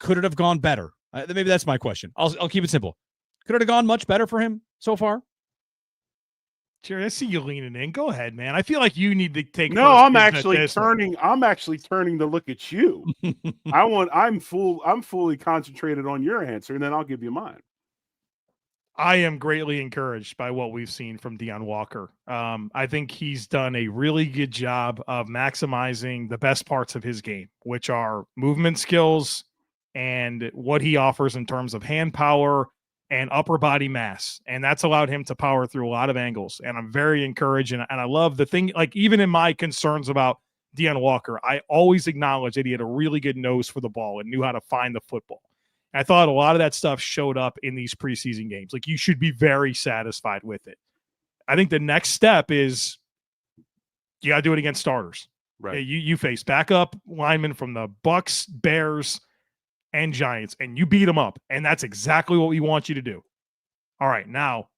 could it have gone better? Maybe that's my question. I'll keep it simple. Could it have gone much better for him so far? Jerry, I see you leaning in. Go ahead, man. I feel like you need to take. No, I'm actually turning. I'm actually turning to look at you. I'm fully concentrated on your answer, and then I'll give you mine. I am greatly encouraged by what we've seen from Deone Walker. I think he's done a really good job of maximizing the best parts of his game, which are movement skills and what he offers in terms of hand power and upper body mass. And that's allowed him to power through a lot of angles. And I'm very encouraged. And I love the thing, like even in my concerns about Deone Walker, I always acknowledge that he had a really good nose for the ball and knew how to find the football. And I thought a lot of that stuff showed up in these preseason games. Like you should be very satisfied with it. I think the next step is you got to do it against starters. Right. You face backup linemen from the Bucks, Bears, and Giants, and you beat them up. And that's exactly what we want you to do. All right, now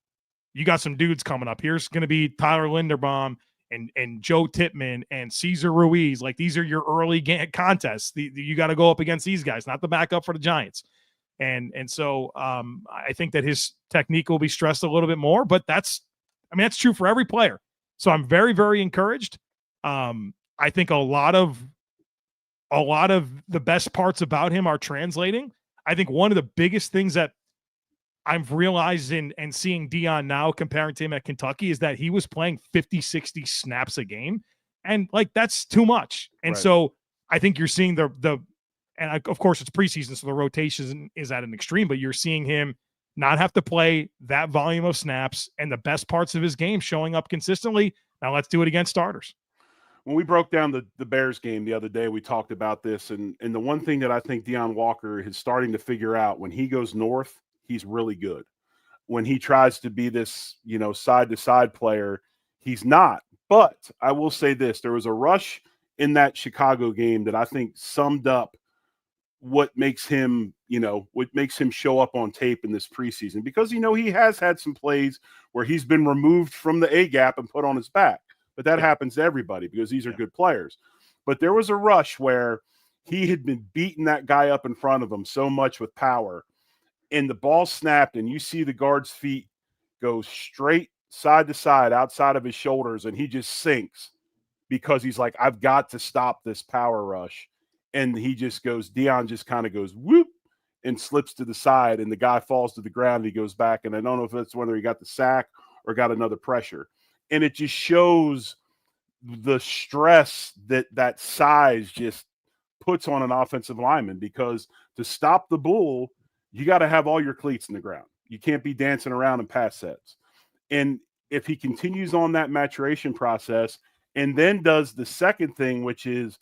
you got some dudes coming up. Here's going to be Tyler Linderbaum and Joe Tippmann and Cesar Ruiz. Like these are your early contests. You got to go up against these guys, not the backup for the Giants. And so I think that his technique will be stressed a little bit more, but that's true for every player. So I'm very, very encouraged. I think a lot of the best parts about him are translating. I think one of the biggest things that I've realized and seeing Deone now comparing to him at Kentucky is that he was playing 50, 60 snaps a game. And like, that's too much. And right. So I think you're seeing of course it's preseason, so the rotation is at an extreme, but you're seeing him not have to play that volume of snaps and the best parts of his game showing up consistently. Now let's do it against starters. When we broke down the Bears game the other day, we talked about this. And the one thing that I think Deone Walker is starting to figure out, when he goes north, he's really good. When he tries to be this, side-to-side player, he's not. But I will say this, there was a rush in that Chicago game that I think summed up what makes him show up on tape in this preseason, because, he has had some plays where he's been removed from the A gap and put on his back, but that happens to everybody because these are good players. But there was a rush where he had been beating that guy up in front of him so much with power, and the ball snapped, and you see the guard's feet go straight side to side outside of his shoulders, and he just sinks because he's like, I've got to stop this power rush. And he just goes, Deone just kind of goes whoop and slips to the side, and the guy falls to the ground. And he goes back, and I don't know if that's whether he got the sack or got another pressure. And it just shows the stress that size just puts on an offensive lineman, because to stop the bull, you got to have all your cleats in the ground. You can't be dancing around in pass sets. And if he continues on that maturation process and then does the second thing, which is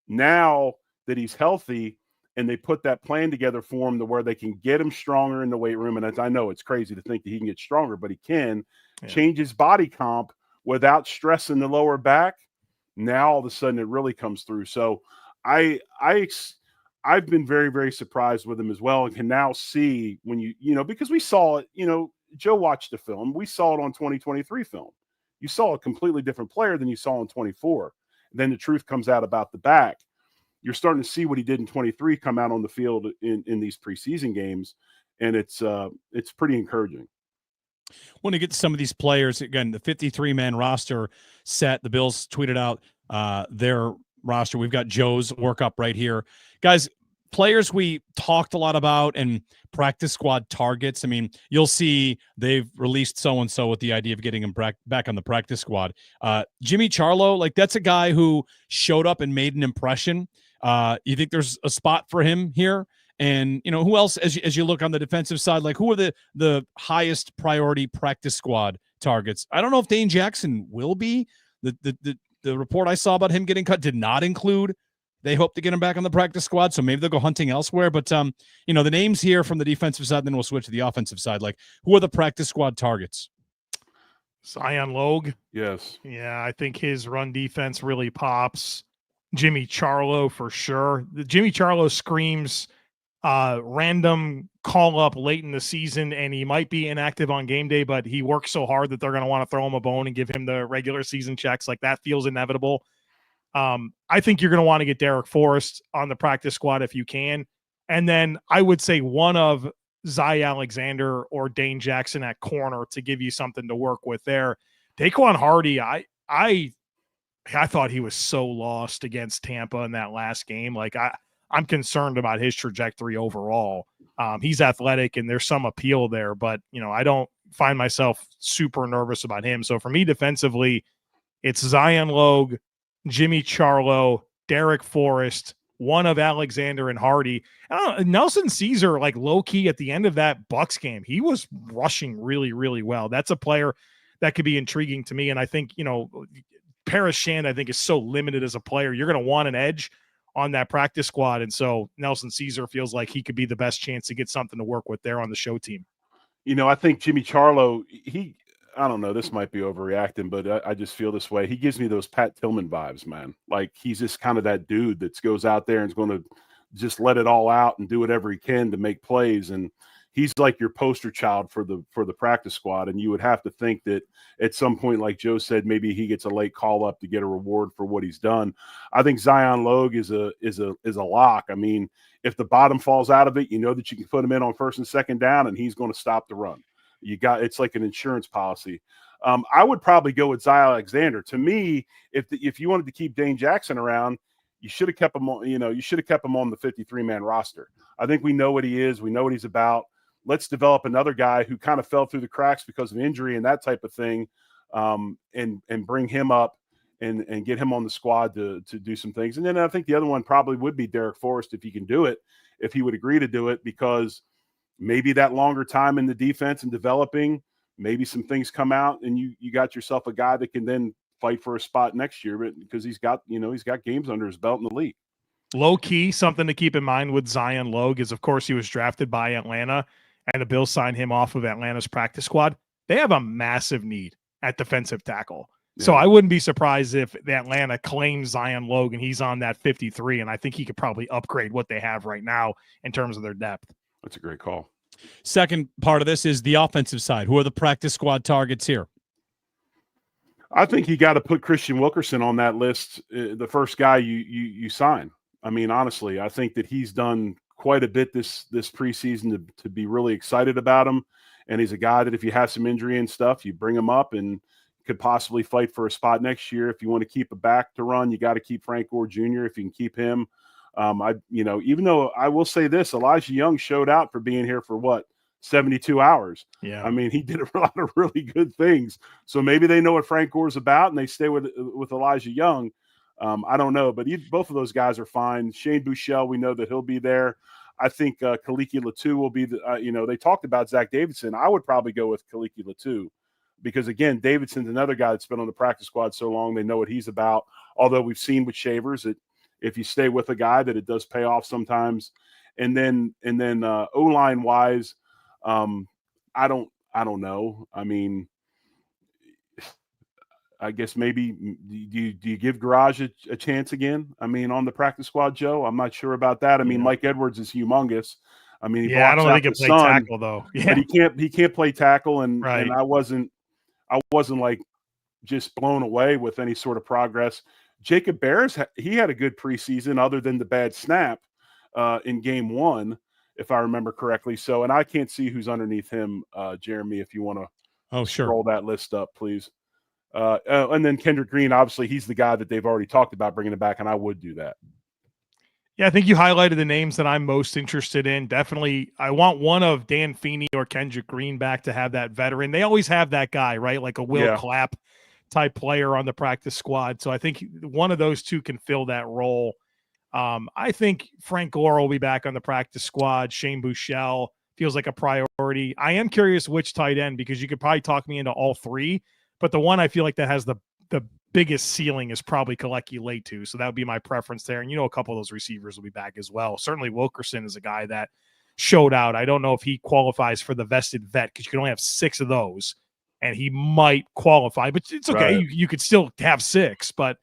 now that he's healthy and they put that plan together for him to where they can get him stronger in the weight room. And as I know, it's crazy to think that he can get stronger, but he can change his body comp without stressing the lower back. Now, all of a sudden it really comes through. So I've been very, very surprised with him as well, and can now see when because we saw it, Joe watched the film. We saw it on 2023 film. You saw a completely different player than you saw in 24. Then the truth comes out about the back. You're starting to see what he did in 23 come out on the field in these preseason games, and it's pretty encouraging. Want to get to some of these players again. The 53-man roster set. The Bills tweeted out their roster. We've got Joe's workup right here, guys. Players we talked a lot about and practice squad targets. I mean, you'll see they've released so-and-so with the idea of getting him back on the practice squad. Jimmy Charlo, like that's a guy who showed up and made an impression. You think there's a spot for him here? And, who else, as you look on the defensive side, like who are the highest priority practice squad targets? I don't know if Dane Jackson will be. The report I saw about him getting cut did not include they hope to get him back on the practice squad, so maybe they'll go hunting elsewhere. But, the names here from the defensive side, then we'll switch to the offensive side. Like, who are the practice squad targets? Zion Logue. Yes. Yeah, I think his run defense really pops. Jimmy Charlo for sure. Jimmy Charlo screams random call up late in the season, and he might be inactive on game day, but he works so hard that they're going to want to throw him a bone and give him the regular season checks. Like that feels inevitable. I think you're going to want to get Derek Forrest on the practice squad if you can. And then I would say one of Zy Alexander or Dane Jackson at corner to give you something to work with there. Daquan Hardy, I thought he was so lost against Tampa in that last game. Like I'm concerned about his trajectory overall. He's athletic and there's some appeal there, but I don't find myself super nervous about him. So for me defensively, it's Zion Logue, Jimmy Charlo, Derek Forrest, one of Alexander and Hardy. I don't know, Nelson Caesar, like low key at the end of that Bucks game, he was rushing really, really well. That's a player that could be intriguing to me. And I think, Paris Shand, I think, is so limited as a player. You're going to want an edge on that practice squad. And so Nelson Caesar feels like he could be the best chance to get something to work with there on the show team. I think Jimmy Charlo, I don't know, this might be overreacting, but I just feel this way. He gives me those Pat Tillman vibes, man. Like he's just kind of that dude that goes out there and is going to just let it all out and do whatever he can to make plays. And he's like your poster child for the practice squad. And you would have to think that at some point, like Joe said, maybe he gets a late call up to get a reward for what he's done. I think Zion Logue is a lock. I mean, if the bottom falls out of it, you know that you can put him in on first and second down, and he's going to stop the run. It's like an insurance policy. I would probably go with Zion Alexander. To me, if you wanted to keep Dane Jackson around, you should have kept him on. You should have kept him on the 53-man roster. I think we know what he is. We know what he's about. Let's develop another guy who kind of fell through the cracks because of injury and that type of thing, and bring him up and get him on the squad to do some things. And then I think the other one probably would be Derek Forrest if he can do it, if he would agree to do it, because maybe that longer time in the defense and developing, maybe some things come out and you got yourself a guy that can then fight for a spot next year, but because he's got games under his belt in the league. Low key, something to keep in mind with Zion Logue is, of course, he was drafted by Atlanta and the Bills signed him off of Atlanta's practice squad. They have a massive need at defensive tackle. Yeah. So I wouldn't be surprised if the Atlanta claims Zion Logue and he's on that 53, and I think he could probably upgrade what they have right now in terms of their depth. That's a great call. Second part of this is the offensive side. Who are the practice squad targets here? I think you got to put Christian Wilkerson on that list, the first guy you sign. I mean, honestly, I think that he's done quite a bit this preseason to be really excited about him. And he's a guy that if you have some injury and stuff, you bring him up and could possibly fight for a spot next year. If you want to keep a back to run, you got to keep Frank Gore Jr. if you can keep him. Even though I will say this, Elijah Young showed out for being here for 72 hours. Yeah. I mean, he did a lot of really good things. So maybe they know what Frank Gore's about and they stay with Elijah Young. I don't know, but both of those guys are fine. Shane Buechele, we know that he'll be there. I think Kaliki Latu will be they talked about Zach Davidson. I would probably go with Kaliki Latu because, again, Davidson's another guy that's been on the practice squad so long. They know what he's about. Although we've seen with Shavers that if you stay with a guy that it does pay off sometimes. And then O-line wise, I don't know. I mean, I guess maybe do you give Garage a chance again? I mean, on the practice squad, Joe? I'm not sure about that. I mean, Mike Edwards is humongous. I mean, I don't think he can play tackle though. Yeah, but he can't play tackle, and right. And I wasn't like just blown away with any sort of progress. Jacob Barris, he had a good preseason other than the bad snap in game 1, if I remember correctly. So, and I can't see who's underneath him, Jeremy, if you want to scroll that list up, please. And then Kendrick Green, obviously, he's the guy that they've already talked about bringing it back, and I would do that. Yeah, I think you highlighted the names that I'm most interested in. Definitely, I want one of Dan Feeney or Kendrick Green back to have that veteran. They always have that guy, right? Like a Will Clapp type player on the practice squad. So I think one of those two can fill that role. I think Frank Gore will be back on the practice squad. Shane Buechele feels like a priority. I am curious which tight end, because you could probably talk me into all three, but the one I feel like that has the biggest ceiling is probably Kaleki Letu. So that would be my preference there. And a couple of those receivers will be back as well. Certainly Wilkerson is a guy that showed out. I don't know if he qualifies for the vested vet because you can only have 6 of those, and he might qualify, but it's okay. Right. You could still have 6, but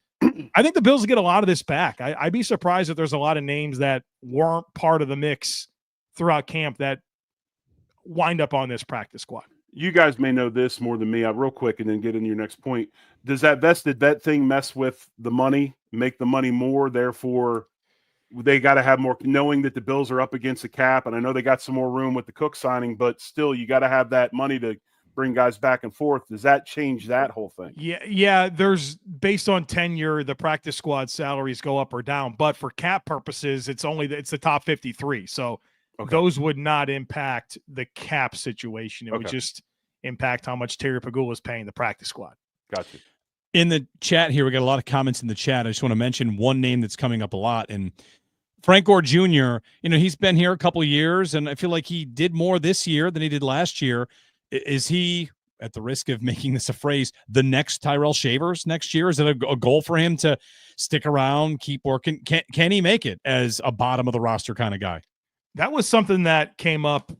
I think the Bills will get a lot of this back. I'd be surprised if there's a lot of names that weren't part of the mix throughout camp that wind up on this practice squad. You guys may know this more than me. Real quick, and then get into your next point. Does that vested vet thing mess with the money, make the money more? Therefore, they got to have more, knowing that the Bills are up against the cap, and I know they got some more room with the Cook signing, but still, you got to have that money to bring guys back and forth. Does that change that whole thing? Yeah. There's, based on tenure, the practice squad salaries go up or down, but for cap purposes, it's the top 53. So those would not impact the cap situation. It would just impact how much Terry Pagula is paying the practice squad. Gotcha. In the chat here, we got a lot of comments in the chat. I just want to mention one name that's coming up a lot, and Frank Gore Jr., he's been here a couple of years, and I feel like he did more this year than he did last year. Is he, at the risk of making this a phrase, the next Tyrell Shavers next year? Is it a goal for him to stick around, keep working? Can he make it as a bottom of the roster kind of guy? That was something that came up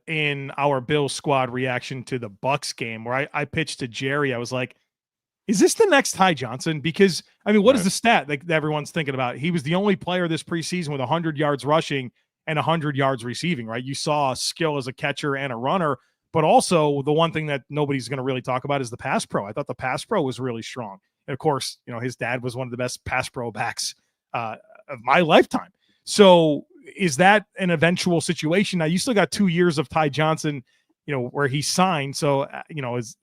in our Bills squad reaction to the Bucks game, where I pitched to Jerry. I was like, is this the next Ty Johnson? Because, what is the stat that everyone's thinking about? He was the only player this preseason with 100 yards rushing and 100 yards receiving, right? You saw skill as a catcher and a runner, but also the one thing that nobody's going to really talk about is the pass pro. I thought the pass pro was really strong. And of course, his dad was one of the best pass pro backs of my lifetime. So is that an eventual situation? Now, you still got 2 years of Ty Johnson, where he signed. So, I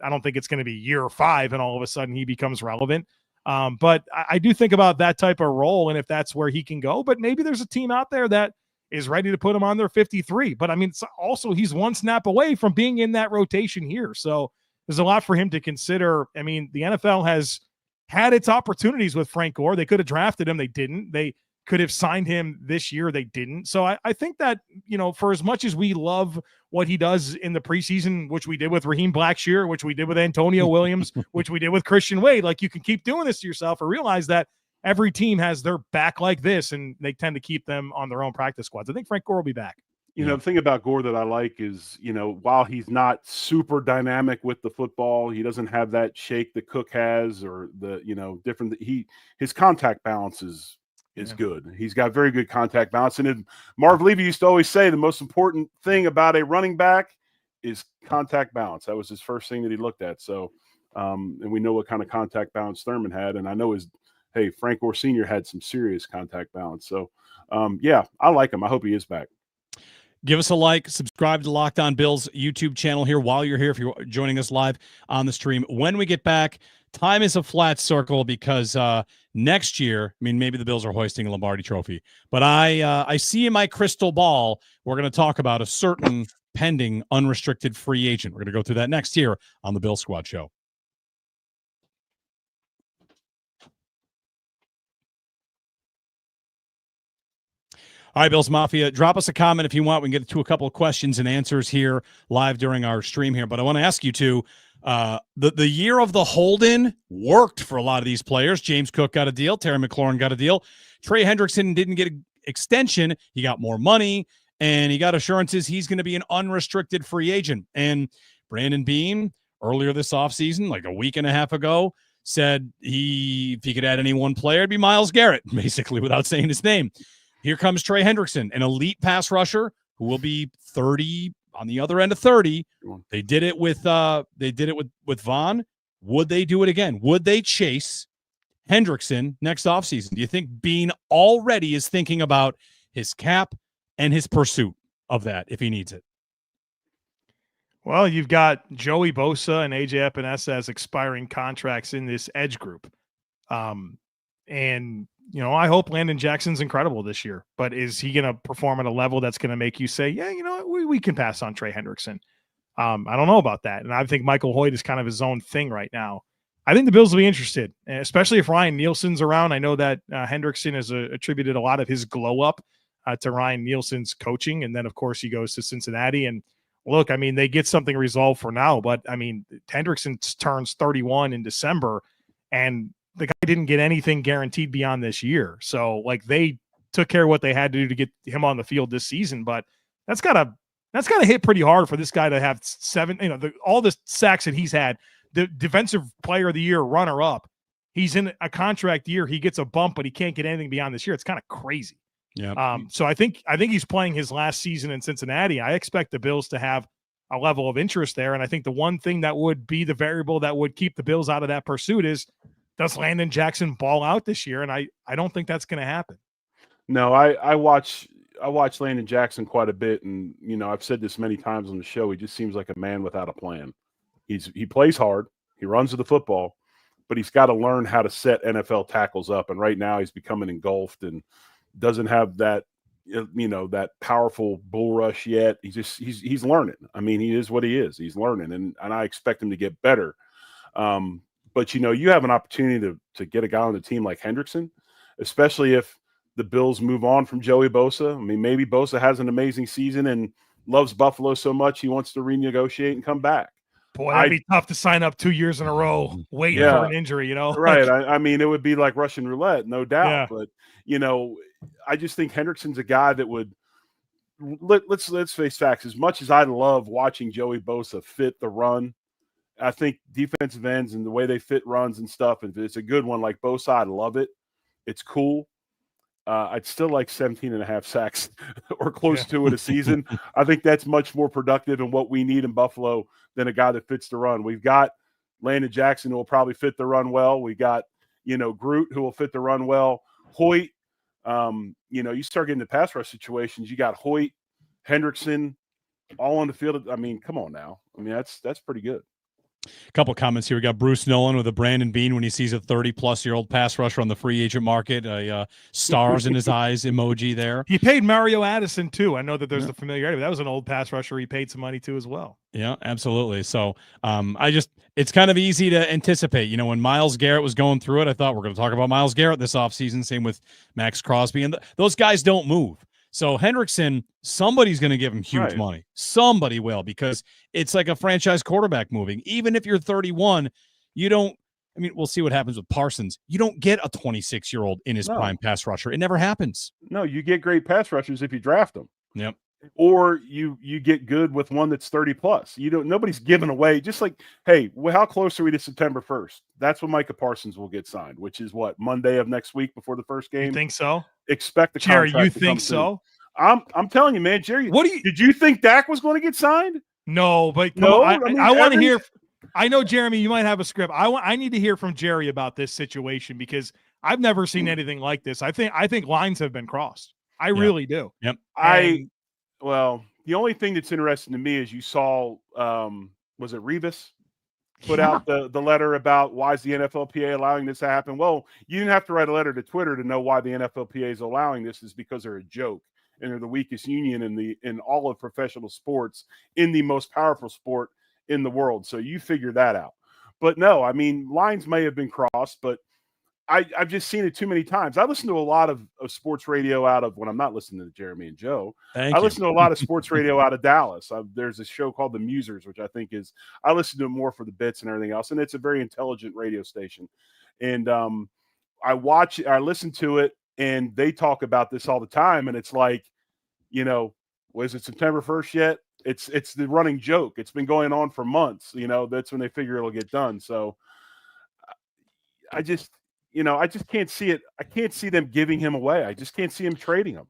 don't think it's going to be year 5 and all of a sudden he becomes relevant. But I do think about that type of role and if that's where he can go. But maybe there's a team out there that is ready to put him on their 53. But it's also he's one snap away from being in that rotation here. So there's a lot for him to consider. The NFL has had its opportunities with Frank Gore. They could have drafted him. They didn't. They could have signed him this year. They didn't. So I think that, for as much as we love what he does in the preseason, which we did with Raheem Blackshear, which we did with Antonio Williams, which we did with Christian Wade, like you can keep doing this to yourself or realize that every team has their back like this and they tend to keep them on their own practice squads. I think Frank Gore will be back. The thing about Gore that I like is, while he's not super dynamic with the football, he doesn't have that shake that Cook has or the, different. His contact balance is good. He's got very good contact balance. And Marv Levy used to always say the most important thing about a running back is contact balance. That was his first thing that he looked at. So, and we know what kind of contact balance Thurman had. And I know Frank Gore Sr. had some serious contact balance. So, I like him. I hope he is back. Give us a like, subscribe to Locked On Bills YouTube channel here while you're here, if you're joining us live on the stream. When we get back, time is a flat circle because next year, maybe the Bills are hoisting a Lombardi trophy, but I see in my crystal ball, we're going to talk about a certain pending unrestricted free agent. We're going to go through that next year on the Bill Squad Show. All right, Bills Mafia, drop us a comment if you want. We can get to a couple of questions and answers here live during our stream here. But I want to ask you to, the year of the hold-in worked for a lot of these players. James Cook got a deal. Terry McLaurin got a deal. Trey Hendrickson didn't get an extension. He got more money, and he got assurances he's going to be an unrestricted free agent. And Brandon Beane, earlier this offseason, like a week and a half ago, said if he could add any one player, it'd be Myles Garrett, basically, without saying his name. Here comes Trey Hendrickson, an elite pass rusher who will be 30 on the other end of 30. They did it with Vaughn. Would they do it again? Would they chase Hendrickson next offseason? Do you think Beane already is thinking about his cap and his pursuit of that if he needs it? Well, you've got Joey Bosa and AJ Epinesa as expiring contracts in this edge group. And I hope Landon Jackson's incredible this year, but is he going to perform at a level that's going to make you say, yeah, we can pass on Trey Hendrickson? I don't know about that. And I think Michael Hoyt is kind of his own thing right now. I think the Bills will be interested, especially if Ryan Nielsen's around. I know that Hendrickson has attributed a lot of his glow up to Ryan Nielsen's coaching. And then, of course, he goes to Cincinnati. And look, they get something resolved for now. But, Hendrickson turns 31 in December, and the guy didn't get anything guaranteed beyond this year. So they took care of what they had to do to get him on the field this season, but that's gotta hit pretty hard for this guy to have 7, all the sacks that he's had, the defensive player of the year runner up. He's in a contract year. He gets a bump, but he can't get anything beyond this year. It's kind of crazy. Yeah. So I think he's playing his last season in Cincinnati. I expect the Bills to have a level of interest there. And I think the one thing that would be the variable that would keep the Bills out of that pursuit is, does Landon Jackson ball out this year? And I don't think that's going to happen. No, I watch Landon Jackson quite a bit, and I've said this many times on the show. He just seems like a man without a plan. He plays hard, he runs to the football, but he's got to learn how to set NFL tackles up. And right now, he's becoming engulfed and doesn't have that that powerful bull rush yet. He's learning. He is what he is. He's learning, and I expect him to get better. But you have an opportunity to get a guy on the team like Hendrickson, especially if the Bills move on from Joey Bosa. I mean, maybe Bosa has an amazing season and loves Buffalo so much he wants to renegotiate and come back. Boy, that'd be tough to sign up 2 years in a row waiting for an injury, you know? Right. I mean, it would be like Russian roulette, no doubt. Yeah. But, you know, I just think Hendrickson's a guy that would let's face facts. As much as I love watching Joey Bosa fit the run, I think defensive ends and the way they fit runs and stuff, if it's a good one like Bosa, I love it. It's cool. I'd still like 17.5 sacks or close to it a season. I think that's much more productive and what we need in Buffalo than a guy that fits the run. We've got Landon Jackson who will probably fit the run well. We got, Groot who will fit the run well. Hoyt, you start getting the pass rush situations. You got Hoyt, Hendrickson, all on the field. I mean, come on now. I mean, that's pretty good. A couple comments here. We got Bruce Nolan with a Brandon Bean when he sees a 30-plus-year-old pass rusher on the free agent market. Stars in his eyes emoji there. He paid Mario Addison, too. I know that there's the familiarity, but that was an old pass rusher he paid some money to as well. Yeah, absolutely. So it's kind of easy to anticipate. When Myles Garrett was going through it, I thought we're going to talk about Myles Garrett this offseason. Same with Max Crosby. And those guys don't move. So Hendrickson, somebody's going to give him huge money. Somebody will, because it's like a franchise quarterback moving. Even if you're 31, we'll see what happens with Parsons. You don't get a 26-year-old in his prime pass rusher. It never happens. No, you get great pass rushers if you draft them. Yep. Or you get good with one that's 30 plus. Nobody's giving away. Just like, hey, how close are we to September 1st? That's when Micah Parsons will get signed, which is what, Monday of next week before the first game. You think so? Expect the Jerry, contract. You think so? I'm telling you, man, Jerry. Did you think Dak was going to get signed? No, but I want to hear. I know, Jeremy, you might have a script. I need to hear from Jerry about this situation because I've never seen anything like this. I think lines have been crossed. I really do. Yep. Well, the only thing that's interesting to me is you saw, was it Revis put out the letter about why is the NFLPA allowing this to happen? Well, you didn't have to write a letter to Twitter to know why the NFLPA is allowing this. Is because they're a joke and they're the weakest union in all of professional sports, in the most powerful sport in the world. So you figure that out. But no, I mean, lines may have been crossed, but I've just seen it too many times. I listen to a lot of sports radio out of when I'm not listening to Jeremy and Joe. I listen to a lot of sports radio out of Dallas. There's a show called The Musers, which I think I listen to it more for the bits and everything else. And it's a very intelligent radio station. And I listen to it, and they talk about this all the time. And it's like, was it September 1st yet? It's the running joke. It's been going on for months. That's when they figure it'll get done. So I just can't see it. I can't see them giving him away. I just can't see him trading him.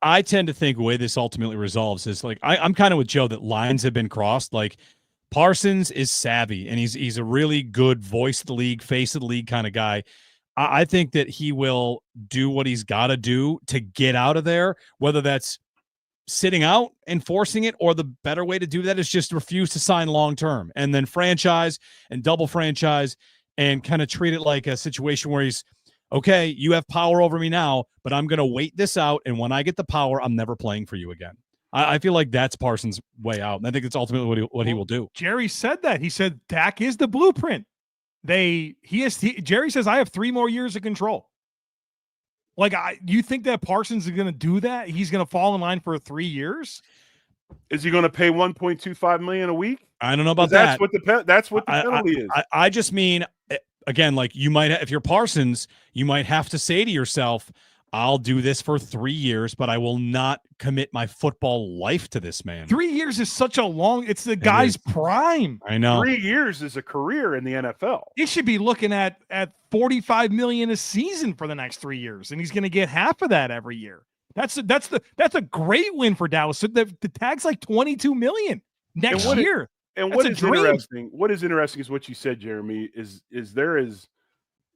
I tend to think the way this ultimately resolves is like, I'm kind of with Joe that lines have been crossed. Like Parsons is savvy and he's a really good voice of the league, face of the league kind of guy. I think that he will do what he's got to do to get out of there, whether that's sitting out and forcing it, or the better way to do that is just refuse to sign long-term and then franchise and double franchise and kind of treat it like a situation where he's, okay, you have power over me now, but I'm going to wait this out. And when I get the power, I'm never paying for you again. I feel like that's Parsons' way out. And I think it's ultimately what he will do. Jerry said that. He said Dak is the blueprint. Jerry says, I have 3 more years of control. Like, you think that Parsons is going to do that? He's going to fall in line for 3 years? Is he going to pay $1.25 million a week? I don't know about that. That's what the penalty is. I just mean, again, like you might, if you're Parsons, you might have to say to yourself, I'll do this for 3 years, but I will not commit my football life to this man. 3 years is such a it's the guy's prime. I know. 3 years is a career in the NFL. He should be looking at $45 million a season for the next 3 years, and he's going to get half of that every year. That's a great win for Dallas. So the tag's like $22 million next year. And what is interesting? What is interesting is what you said, Jeremy. Is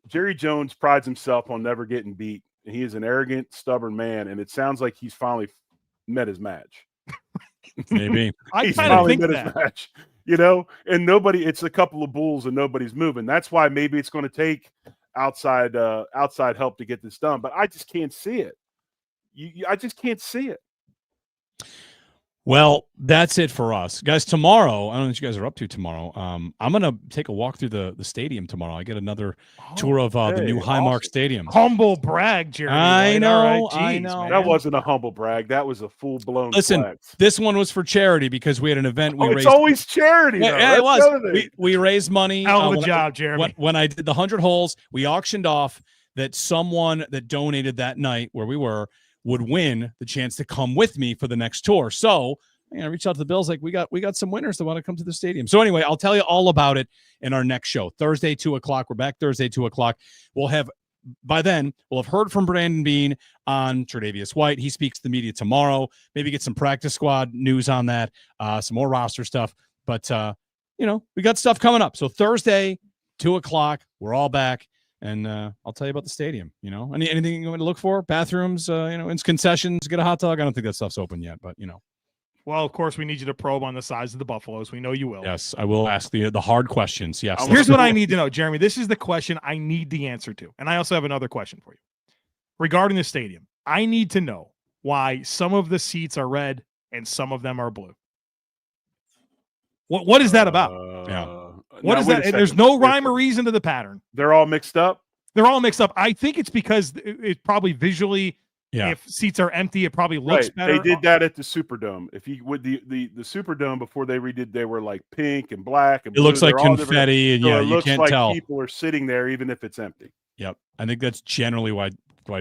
Jerry Jones prides himself on never getting beat. And he is an arrogant, stubborn man, and it sounds like he's finally met his match. Maybe I kind of think his match, and nobody. It's a couple of bulls, and nobody's moving. That's why maybe it's going to take outside help to get this done. But I just can't see it. I just can't see it. Well, that's it for us, guys. Tomorrow, I don't know what you guys are up to tomorrow. I'm gonna take a walk through the stadium tomorrow. I get another tour of the new Highmark Stadium. Humble brag, Jeremy. I know, All right. I Jeez, know. man. That wasn't a humble brag. That was a full blown. Listen, flex. this one was for charity because we had an event. We it's raised. Always charity. Yeah, it was. We raised money. Hell of a job, Jeremy. When I did the 100 holes, we auctioned off that someone that donated that night where we were would win the chance to come with me for the next tour. So I reached out to the Bills, like we got some winners that want to come to the stadium. So anyway, I'll tell you all about it in our next show. Thursday, 2:00. We're back Thursday, 2:00. By then, we'll have heard from Brandon Beane on Tre'Davious White. He speaks to the media tomorrow. Maybe get some practice squad news on that, some more roster stuff. But, we got stuff coming up. So Thursday, 2:00, we're all back. And I'll tell you about the stadium. Anything you want to look for? Bathrooms, and concessions, get a hot dog. I don't think that stuff's open yet, but, Well, of course, we need you to probe on the size of the Buffaloes. We know you will. Yes, I will ask the hard questions. Yes. Here's what I need to know, Jeremy. This is the question I need the answer to. And I also have another question for you. Regarding the stadium, I need to know why some of the seats are red and some of them are blue. What is that about? What is that? And there's no rhyme or reason to the pattern. They're all mixed up? They're all mixed up. I think it's because it probably visually – yeah. If seats are empty, it probably looks better. They did that at the Superdome. If you would the Superdome before they redid, they were like pink and black and blue. It looks like confetti, and so you can't tell. People are sitting there even if it's empty. Yep, I think that's generally why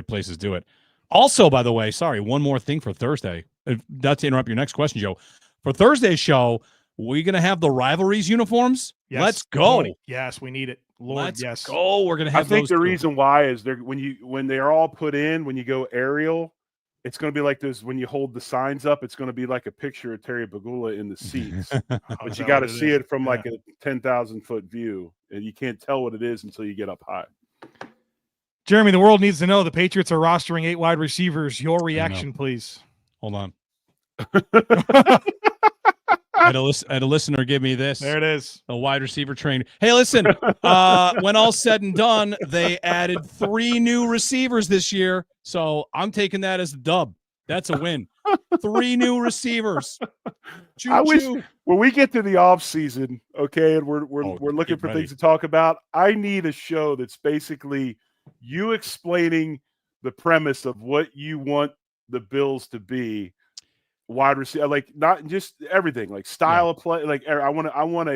places do it. Also, by the way, sorry, one more thing for Thursday. Not to interrupt your next question, Joe. For Thursday's show, we're gonna have the rivalries uniforms. Yes. Let's go. Yes, we need it. Lord, Let's yes. go. We're gonna have. I think the reason why is when they're all put in, when you go aerial, it's going to be like those when you hold the signs up. It's going to be like a picture of Terry Bagula in the seats, but you got to see it from like a 10,000-foot view, and you can't tell what it is until you get up high. Jeremy, the world needs to know the Patriots are rostering 8 wide receivers. Your reaction, please. Hold on. I had a listener give me this. There it is. A wide receiver train. Hey, listen, when all's said and done, they added 3 new receivers this year. So I'm taking that as a dub. That's a win. 3 new receivers. I wish when we get to the off season, okay, and we're looking for things to talk about, I need a show that's basically you explaining the premise of what you want the Bills to be. Wide receiver, like not just everything, like style of play. Like I want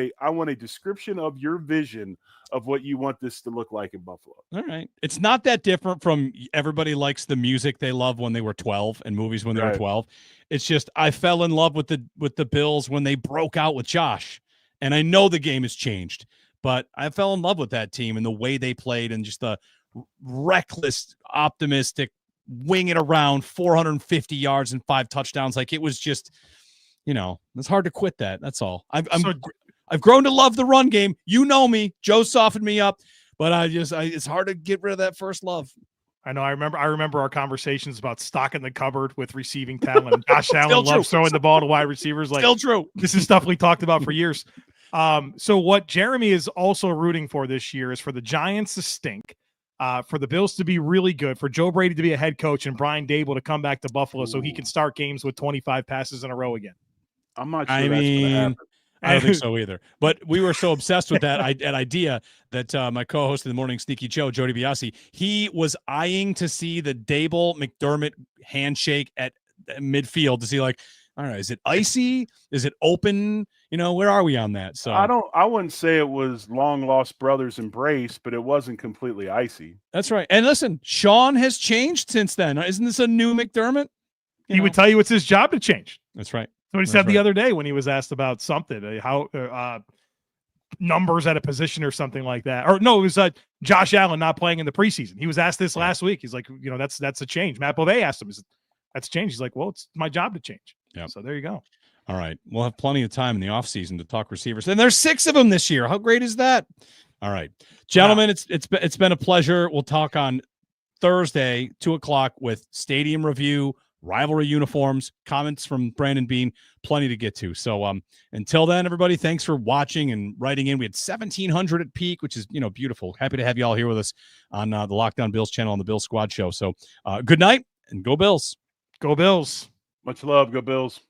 a description of your vision of what you want this to look like in Buffalo. All right, it's not that different from everybody likes the music they love when they were 12 and movies when they were 12. It's just I fell in love with the Bills when they broke out with Josh, and I know the game has changed, but I fell in love with that team and the way they played and just the reckless, optimistic. Wing it around 450 yards and 5 touchdowns. Like it was just, it's hard to quit that. That's all. I've grown to love the run game. You know me. Joe softened me up, but it's hard to get rid of that first love. I know. I remember our conversations about stocking the cupboard with receiving talent. Josh Allen loves throwing the ball to wide receivers. Like still true. This is stuff we talked about for years. So what Jeremy is also rooting for this year is for the Giants to stink. For the Bills to be really good, for Joe Brady to be a head coach, and Brian Daboll to come back to Buffalo so he can start games with 25 passes in a row again. I'm not sure that's going to happen. I don't think so either. But we were so obsessed with that idea that my co-host in the morning, Sneaky Joe, Jody Biasi, he was eyeing to see the Daboll-McDermott handshake at midfield to see like, all right, is it icy? Is it open? Where are we on that? So I wouldn't say it was long lost brothers embrace, but it wasn't completely icy. That's right. And listen, Sean has changed since then. Isn't this a new McDermott? He would tell you it's his job to change. That's right. That's what he said the other day when he was asked about something, how numbers at a position or something like that. Or no, it was Josh Allen not playing in the preseason. He was asked this last week. He's like, that's a change. Matt Bovee asked him, that's a change. He's like, well, it's my job to change. Yeah. So there you go. All right. We'll have plenty of time in the offseason to talk receivers. And there's 6 of them this year. How great is that? All right. Gentlemen, it's been a pleasure. We'll talk on Thursday, 2:00 with stadium review, rivalry uniforms, comments from Brandon Beane, plenty to get to. So until then, everybody, thanks for watching and writing in. We had 1,700 at peak, which is, beautiful. Happy to have you all here with us on the Lockdown Bills channel on the Bills Squad Show. So good night and go Bills. Go Bills. Much love. Go Bills.